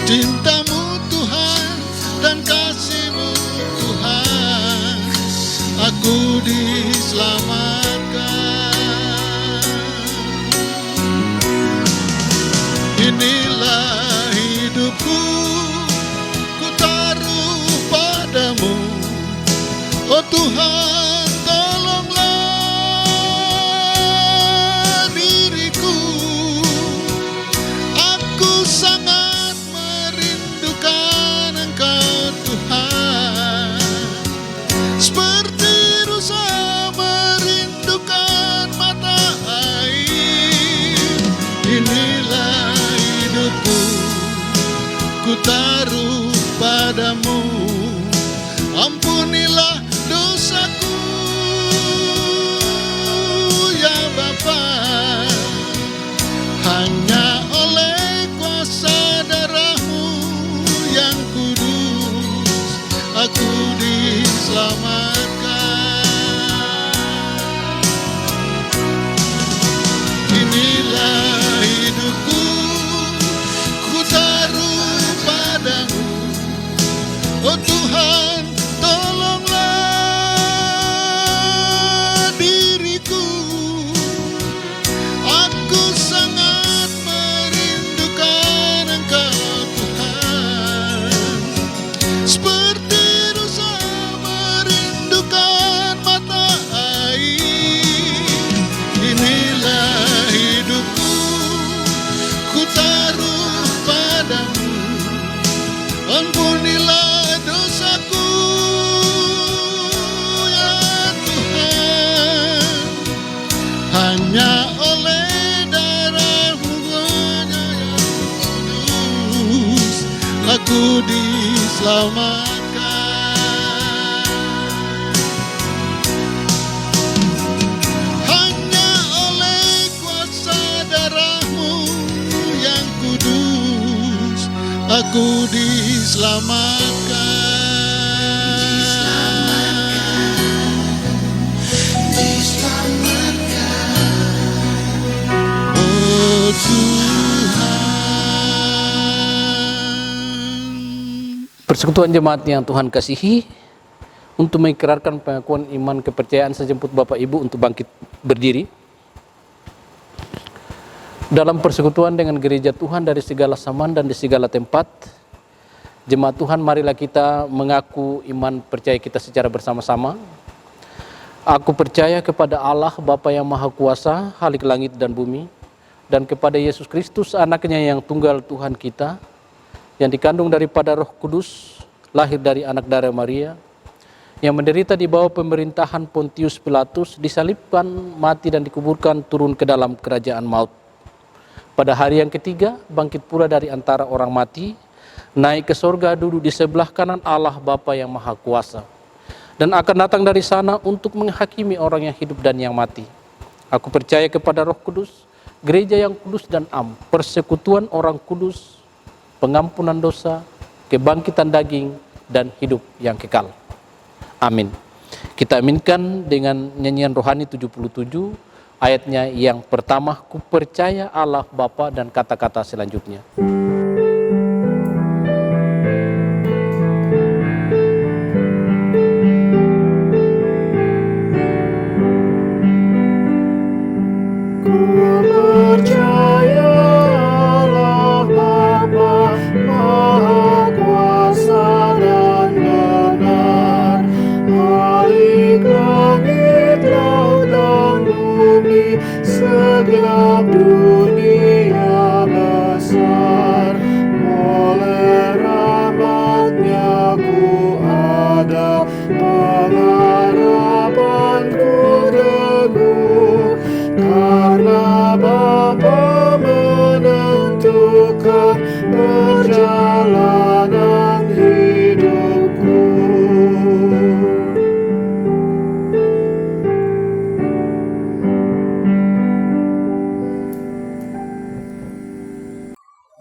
Cinta-Mu Tuhan dan kasih-Mu Tuhan, aku diselamatkan. Inilah Oh Tuhan, tolonglah diriku. Aku sangat merindukan Engkau Tuhan, seperti rusa merindukan mata air. Inilah hidupku, ku taruh padamu. Ampunilah dosaku ya Bapa, hanya oleh kuasa darah-Mu yang kudus aku diselamatkan. Inilah hidupku, ku taruh padamu. Oh Tuhan, tolonglah diriku. Aku sangat merindukan Engkau Tuhan, seperti rusa merindukan mata air. Inilah hidupku, ku taruh padamu. Ampunilah dosaku ya Tuhan, hanya oleh darah-Mu yang kudus aku diselamatkan. Hanya oleh kuasa darah-Mu yang kudus aku diselamatkan. Oh Tuhan. Persekutuan jemaat yang Tuhan kasihi, untuk mengikrarkan pengakuan iman kepercayaan saya jemput Bapak Ibu untuk bangkit berdiri. Dalam persekutuan dengan gereja Tuhan dari segala zaman dan di segala tempat, jemaat Tuhan, marilah kita mengaku iman percaya kita secara bersama-sama. Aku percaya kepada Allah Bapa yang Maha Kuasa, Khalik langit dan bumi, dan kepada Yesus Kristus, anaknya yang tunggal Tuhan kita, yang dikandung daripada Roh Kudus, lahir dari anak darah Maria, yang menderita di bawah pemerintahan Pontius Pilatus, disalibkan, mati dan dikuburkan, turun ke dalam kerajaan maut. Pada hari yang ketiga, bangkit pula dari antara orang mati, naik ke sorga, duduk di sebelah kanan Allah Bapa yang Maha Kuasa, dan akan datang dari sana untuk menghakimi orang yang hidup dan yang mati. Aku percaya kepada Roh Kudus, gereja yang kudus dan am, persekutuan orang kudus, pengampunan dosa, kebangkitan daging, dan hidup yang kekal. Amin. Kita aminkan dengan nyanyian rohani 77, ayatnya yang pertama, ku percaya Allah Bapa, dan kata-kata selanjutnya. Segelap dunia besar, oleh rahmat-Nya ku ada, pengharapanku teguh, karena Bapa menentukan perjalanan hidupku.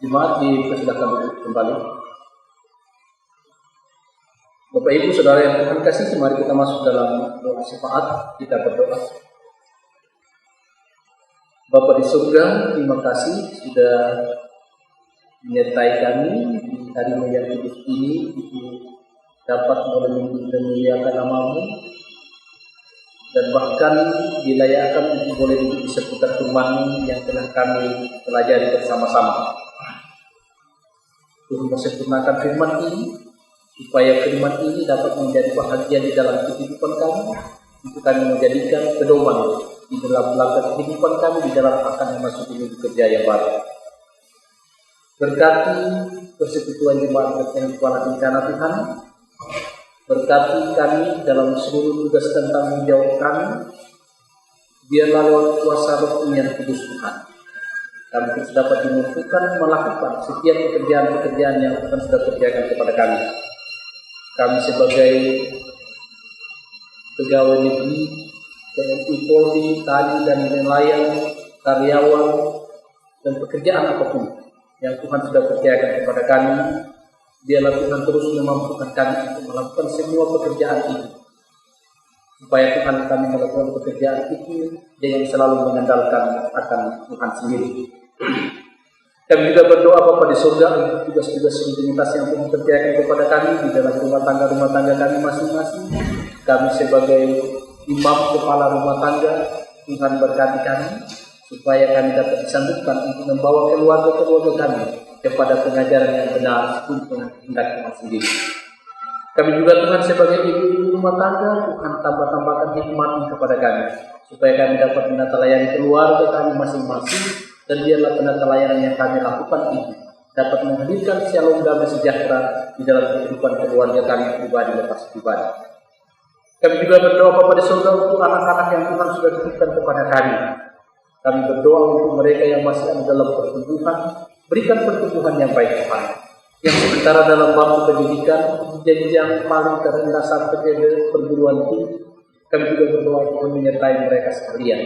Jemaat dipersilakan duduk kembali. Bapak Ibu Saudara yang Tuhan kasih, mari kita masuk dalam doa syafaat. Kita berdoa. Bapa di surga, terima kasih sudah menyertai kami di hari yang kudus ini, untuk dapat memuliakan nama-Mu, dan bahkan dilayakkan untuk boleh duduk di seputar firman yang telah kami pelajari bersama-sama. Tuhan, sempurnakan firman ini supaya firman ini dapat menjadi bahagian di dalam kehidupan kami, untuk kami menjadikan pedoman di dalam langkah kehidupan kami di dalam akan memasuki minggu kerja yang baru. Berkati persekutuan jemaat yang kepala rencana Tuhan, berkati kami dalam seluruh tugas dan tanggung jawab kami, biarlah lewat kuasa Roh yang kudus Tuhan, kami terus dapat dimampukan melakukan setiap pekerjaan-pekerjaan yang Tuhan sudah kerjakan kepada kami. Kami sebagai pegawai negeri, TNI, Polri, tani dan nelayan, karyawan, dan pekerjaan apapun yang Tuhan sudah kerjakan kepada kami, biarlah Tuhan terus memampukan kami untuk melakukan semua pekerjaan itu, supaya Tuhan kami melakukan pekerjaan itu dengan selalu mengandalkan akan Tuhan sendiri. Kami juga berdoa Bapa di surga untuk tugas-tugas rutinitas yang Tuhan kerjakan kepada kami di dalam rumah tangga kami masing-masing. Kami sebagai imam kepala rumah tangga, Tuhan berkati kami supaya kami dapat disambutkan untuk membawa keluarga-keluarga kami kepada pengajaran yang benar untuk kehendak Tuhan sendiri. Kami juga Tuhan sebagai ibu rumah tangga, Tuhan tambah-tambahkan hikmat kepada kami supaya kami dapat menata layani keluarga kami masing-masing, dan biarlah penata layanan yang kami lakukan itu dapat menghadirkan shalom damai sejahtera di dalam kehidupan keluarga kami pribadi lepas pribadi. Kami juga berdoa Bapa di surga untuk anak-anak yang Tuhan sudah titipkan kepada kami. Kami berdoa untuk mereka yang masih ada dalam pertumbuhan, berikan pertumbuhan yang baik Tuhan. Yang sementara dalam bangku pendidikan, jenjang paling terendah sampai ke perguruan tinggi, kami juga berdoa Tuhan menyertai mereka sekalian.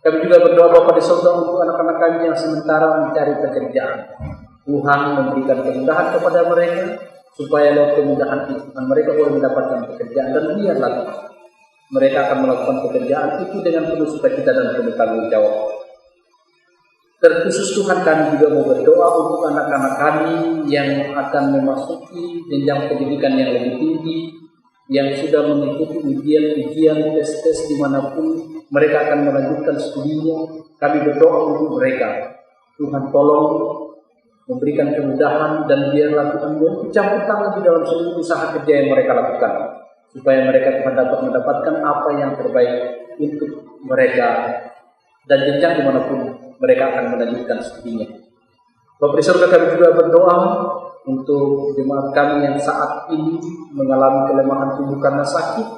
Kami juga berdoa Bapa di surga untuk anak-anak kami yang sementara mencari pekerjaan. Tuhan memberikan kemudahan kepada mereka, supaya lewat kemudahan itu mereka boleh mendapatkan pekerjaan, dan biarlah mereka akan melakukan pekerjaan itu dengan penuh sukacita dan penuh tanggung jawab. Terkhusus Tuhan kami juga mau berdoa untuk anak-anak kami yang akan memasuki jenjang pendidikan yang lebih tinggi, yang sudah mengikuti ujian-ujian, tes-tes dimanapun mereka akan melanjutkan studinya. Kami berdoa untuk mereka. Tuhan tolong memberikan kemudahan, dan biarlah Tuhan campur tangan di dalam seluruh usaha kerja yang mereka lakukan, supaya mereka Tuhan dapat mendapatkan apa yang terbaik untuk mereka dan jenjang dimanapun mereka akan melanjutkan studinya. Bapak di surga, kami juga berdoa untuk jemaat kami yang saat ini mengalami kelemahan tubuh karena sakit.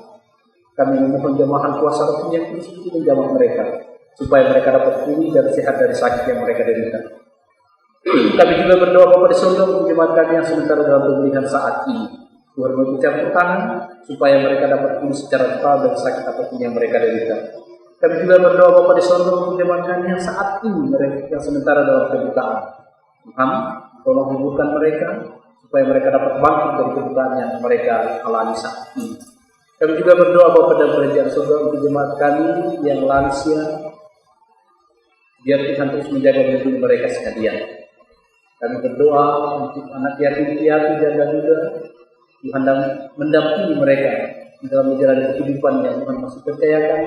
Kami memohon jamahan kuasa Roh yang kudus itu menjamah mereka, supaya mereka dapat pulih dan sehat dari sakit yang mereka derita. Kami juga berdoa Bapa di surga untuk jemaat kami yang sementara dalam pemulihan saat ini. Tuhan mengucapkan tangan supaya mereka dapat pulih secara total dari sakit apapun yang mereka derita. Kami juga berdoa Bapa di surga untuk jemaat kami yang saat ini mereka yang sementara dalam kebutaan. Tuhan, tolong hiburkan mereka supaya mereka dapat bangkit dari kebutaan yang mereka alami saat ini. Kami juga berdoa Bapa dan Kerajaan surga untuk jemaat kami yang lansia, biar Tuhan terus menjaga hidup mereka sekalian. Kami berdoa untuk anak yatim piatu, jaga juga Tuhan mendampingi mereka di dalam menjalani kehidupan yang Tuhan masih percayakan,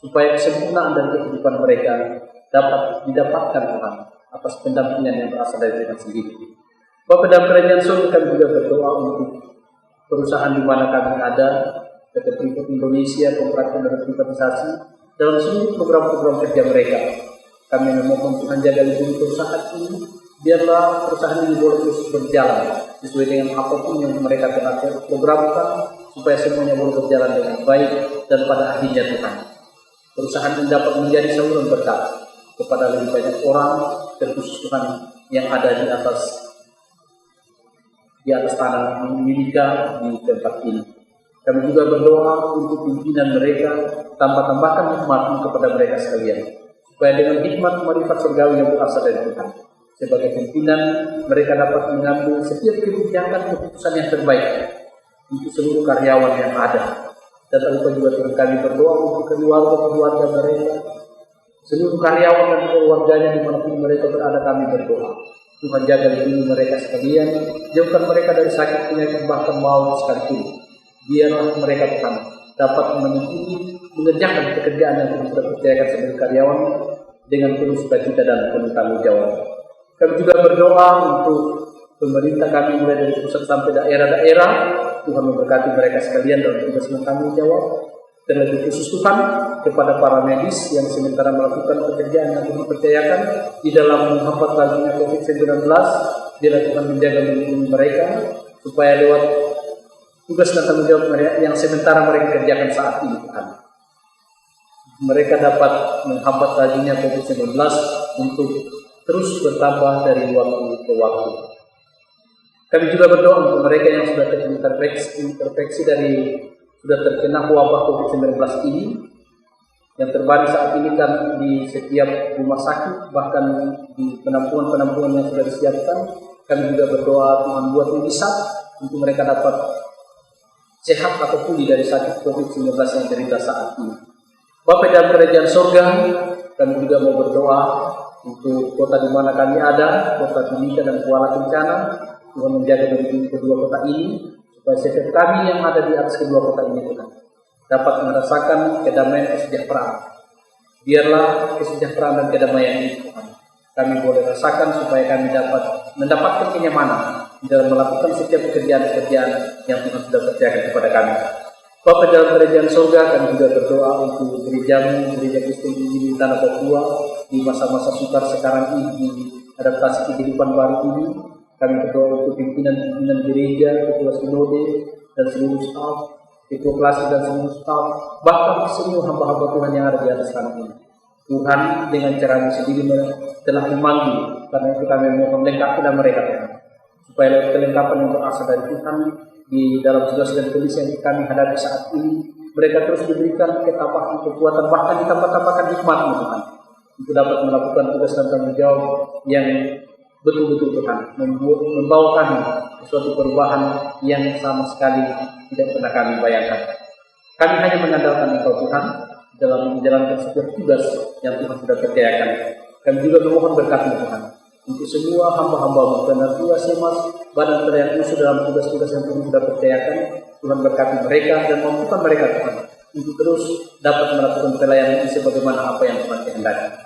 supaya kesempurnaan dan kehidupan mereka dapat didapatkan Tuhan atas pendampingan yang berasal dari Tuhan sendiri. Bapa dan Kerajaan surga, kami juga berdoa untuk perusahaan di mana kami ada, PT Freeport Indonesia, kontrak dan privatisasi, dalam seluruh program-program kerja mereka. Kami memohon Tuhan jaga lindungi perusahaan ini, biarlah perusahaan ini boleh terus berjalan sesuai dengan apapun yang mereka telah programkan, supaya semuanya boleh berjalan dengan baik, dan pada akhirnya Tuhan, perusahaan ini dapat menjadi saluran berkat kepada lebih banyak orang, terkhusus Tuhan yang ada di atas tanah miliknya di tempat ini. Kami juga berdoa untuk pimpinan mereka, tambahkan hikmat kepada mereka sekalian, supaya dengan hikmat marifat surgawi yang berasal dari Tuhan, sebagai pimpinan mereka dapat mengambil setiap keputusan yang terbaik untuk seluruh karyawan yang ada. Dan tanpa juga Tuhan, kami berdoa untuk keluarga mereka, seluruh karyawan dan keluarganya dimanapun mereka berada. Kami berdoa Tuhan jaga lindungi mereka sekalian, jauhkan mereka dari sakit, penyakit, bahkan maut sekalipun. Biarlah mereka Tuhan dapat mengerjakan pekerjaan yang Tuhan sudah percayakan sebagai karyawan dengan penuh sukacita dan penuh tanggung jawab. Kami juga berdoa untuk pemerintah kami mulai dari pusat sampai daerah-daerah. Tuhan memberkati mereka sekalian dalam tugas bertanggung jawab. Terlebih khusus Tuhan kepada para medis yang sementara melakukan pekerjaan yang Tuhan percayakan di dalam menghambat lajunya COVID-19. Biarlah Tuhan menjaga melindungi mereka supaya lewat tugas dan tanggung jawab mereka yang sementara mereka kerjakan saat ini, Tuhan, mereka dapat menghambat lajunya COVID-19 untuk terus bertambah dari waktu ke waktu. Kami juga berdoa untuk mereka yang sudah terinfeksi dari sudah terkena wabah COVID-19 ini, yang terbaru saat ini kan di setiap rumah sakit, bahkan di penampungan-penampungan yang sudah disiapkan. Kami juga berdoa Tuhan buat mujizat untuk mereka dapat sehat atau pulih dari sakit COVID-19 yang derita saat ini. Bapa dalam kerajaan surga, kami juga mau berdoa untuk kota di mana kami ada, kota Timika dan Kuala Kencana. Tuhan menjaga dari kedua kota ini, supaya setiap kami yang ada di atas kedua kota ini Tuhan dapat merasakan kedamaian kesejahteraan. Biarlah kesejahteraan dan kedamaian itu Tuhan kami boleh rasakan supaya kami dapat mendapatkan kenyamanan dalam melakukan setiap pekerjaan-pekerjaan yang Tuhan sudah percayakan kepada kami. Bapa dalam kerajaan surga, kami juga berdoa untuk gerejamu, gereja Kristen di Tanah Papua di masa-masa sukar sekarang ini, di adaptasi kehidupan baru ini. Kami berdoa untuk pimpinan-pimpinan gereja, ketua sinode dan seluruh staf, ketua kelas dan seluruh staf, bahkan semua hamba-hamba Tuhan yang ada di atas tanah ini. Tuhan dengan cara-Mu sendiri telah memanggil, karena itu kami mohon lengkapilah mereka Tuhan, supaya kelengkapan yang berasal dari Tuhan di dalam situasi dan kondisi yang kami hadapi saat ini, mereka terus diberikan ketabahan, kekuatan, bahkan ditambah-tambahkan hikmat-Mu Tuhan, untuk dapat melakukan tugas dan tanggung jawab yang betul-betul Tuhan membawa kami suatu perubahan yang sama sekali tidak pernah kami bayangkan. Kami hanya mengandalkan Engkau Tuhan dalam menjalankan setiap tugas yang Tuhan sudah percayakan. Kami juga memohon berkat-Mu Tuhan untuk semua hamba-hamba-Mu, benar tugas Mas, badan pelayan musuh dalam tugas-tugas yang Tuhan sudah percayakan. Tuhan berkati mereka dan mampukan mereka Tuhan untuk terus dapat melakukan pelayanan ini sebagaimana apa yang Tuhan kehendaki.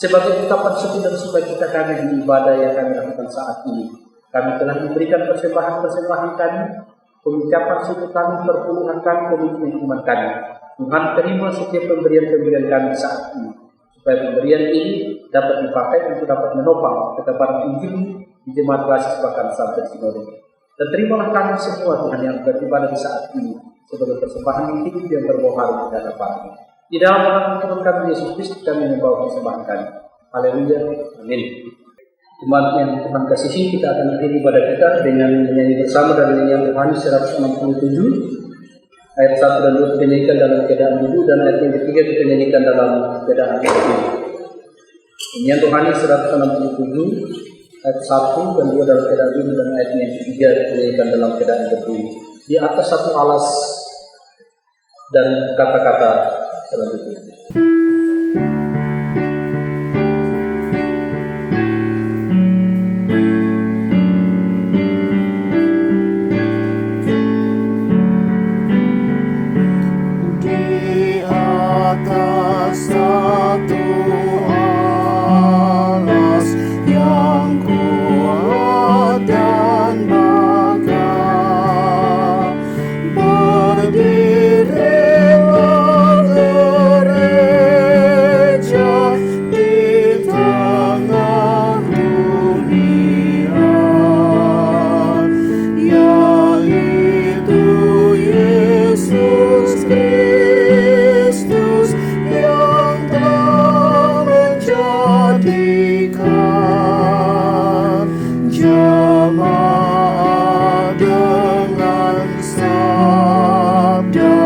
Sebagai ungkapan syukur dan sukacita kami di ibadah yang kami lakukan saat ini, kami telah memberikan persembahan-persembahan kami, pengucapan syukur kami, perpuluhan kami, komitmen iman kami. Tuhan terima setiap pemberian-pemberian kami saat ini, supaya pemberian ini dapat dipakai untuk dapat menopang ketebaran Injil di jemaat basis bahkan sampai sinode. Dan terimalah kami semua Tuhan yang beribadah di saat ini sebagai persembahan hidup yang berbahagia di hadapan-Mu. Di dalam nama Tuhan kami Yesus Kristus kami membawa persembahan kami. Haleluya, amin. Jemaat yang Tuhan kasihi, kita akan akhiri ibadah kita dengan menyanyi bersama dari nyanyian Yohanes 167 ayat 1 dan 2 kita nyanyikan dalam keadaan duduk, dan ayat yang ketiga kita nyanyikan dalam keadaan berdiri. Nyanyian Yohanes 167 ayat 1 dan 2 dalam keadaan duduk, dan ayat yang ketiga kita nyanyikan dalam keadaan berdiri. Di atas satu alas dan kata-kata selanjutnya. Di atas satu alas yang kuat dan megah, berdirilah gereja di tengah dunia, yaitu Yesus Kristus yang telah menjadikan jemaat dengan sabda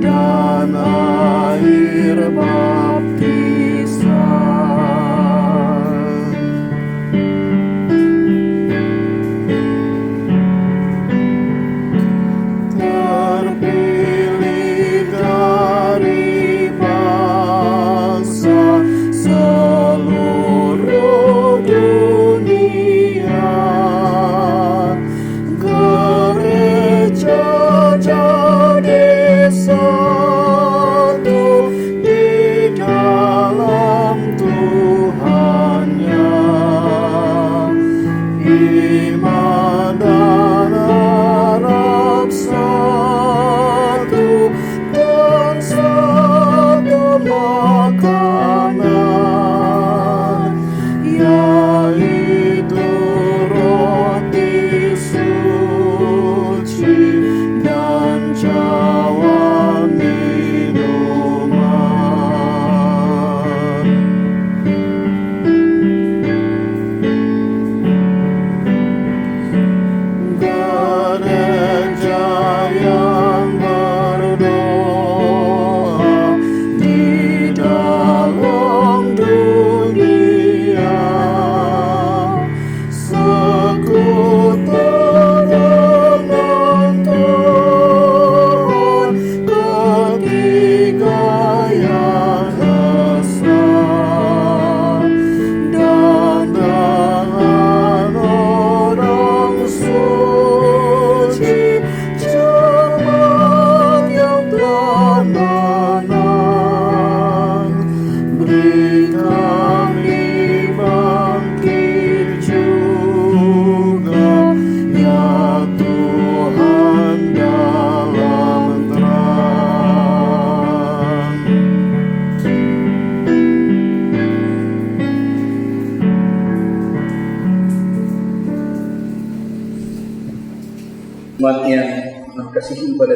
dan air baptisan. Terpilih dari bangsa seluruh dunia, gereja jadi satu di dalam Tuhannya. Iman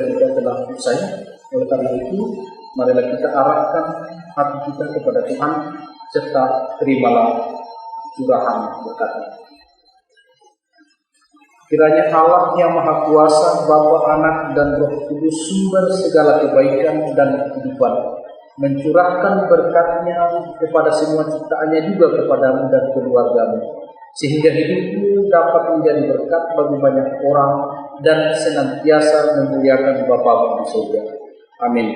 juga telah usai. Oleh karena itu, marilah kita arahkan hati kita kepada Tuhan serta terimalah curahan berkat-Nya. Kiranya Allah yang Maha Kuasa, Bapa, Anak, dan Roh Kudus, sumber segala kebaikan dan kehidupan, mencurahkan berkat-Nya kepada semua ciptaannya, juga kepadamu dan keluargamu, sehingga hidupmu dapat menjadi berkat bagi banyak orang dan senantiasa memuliakan Bapa di surga. Amin.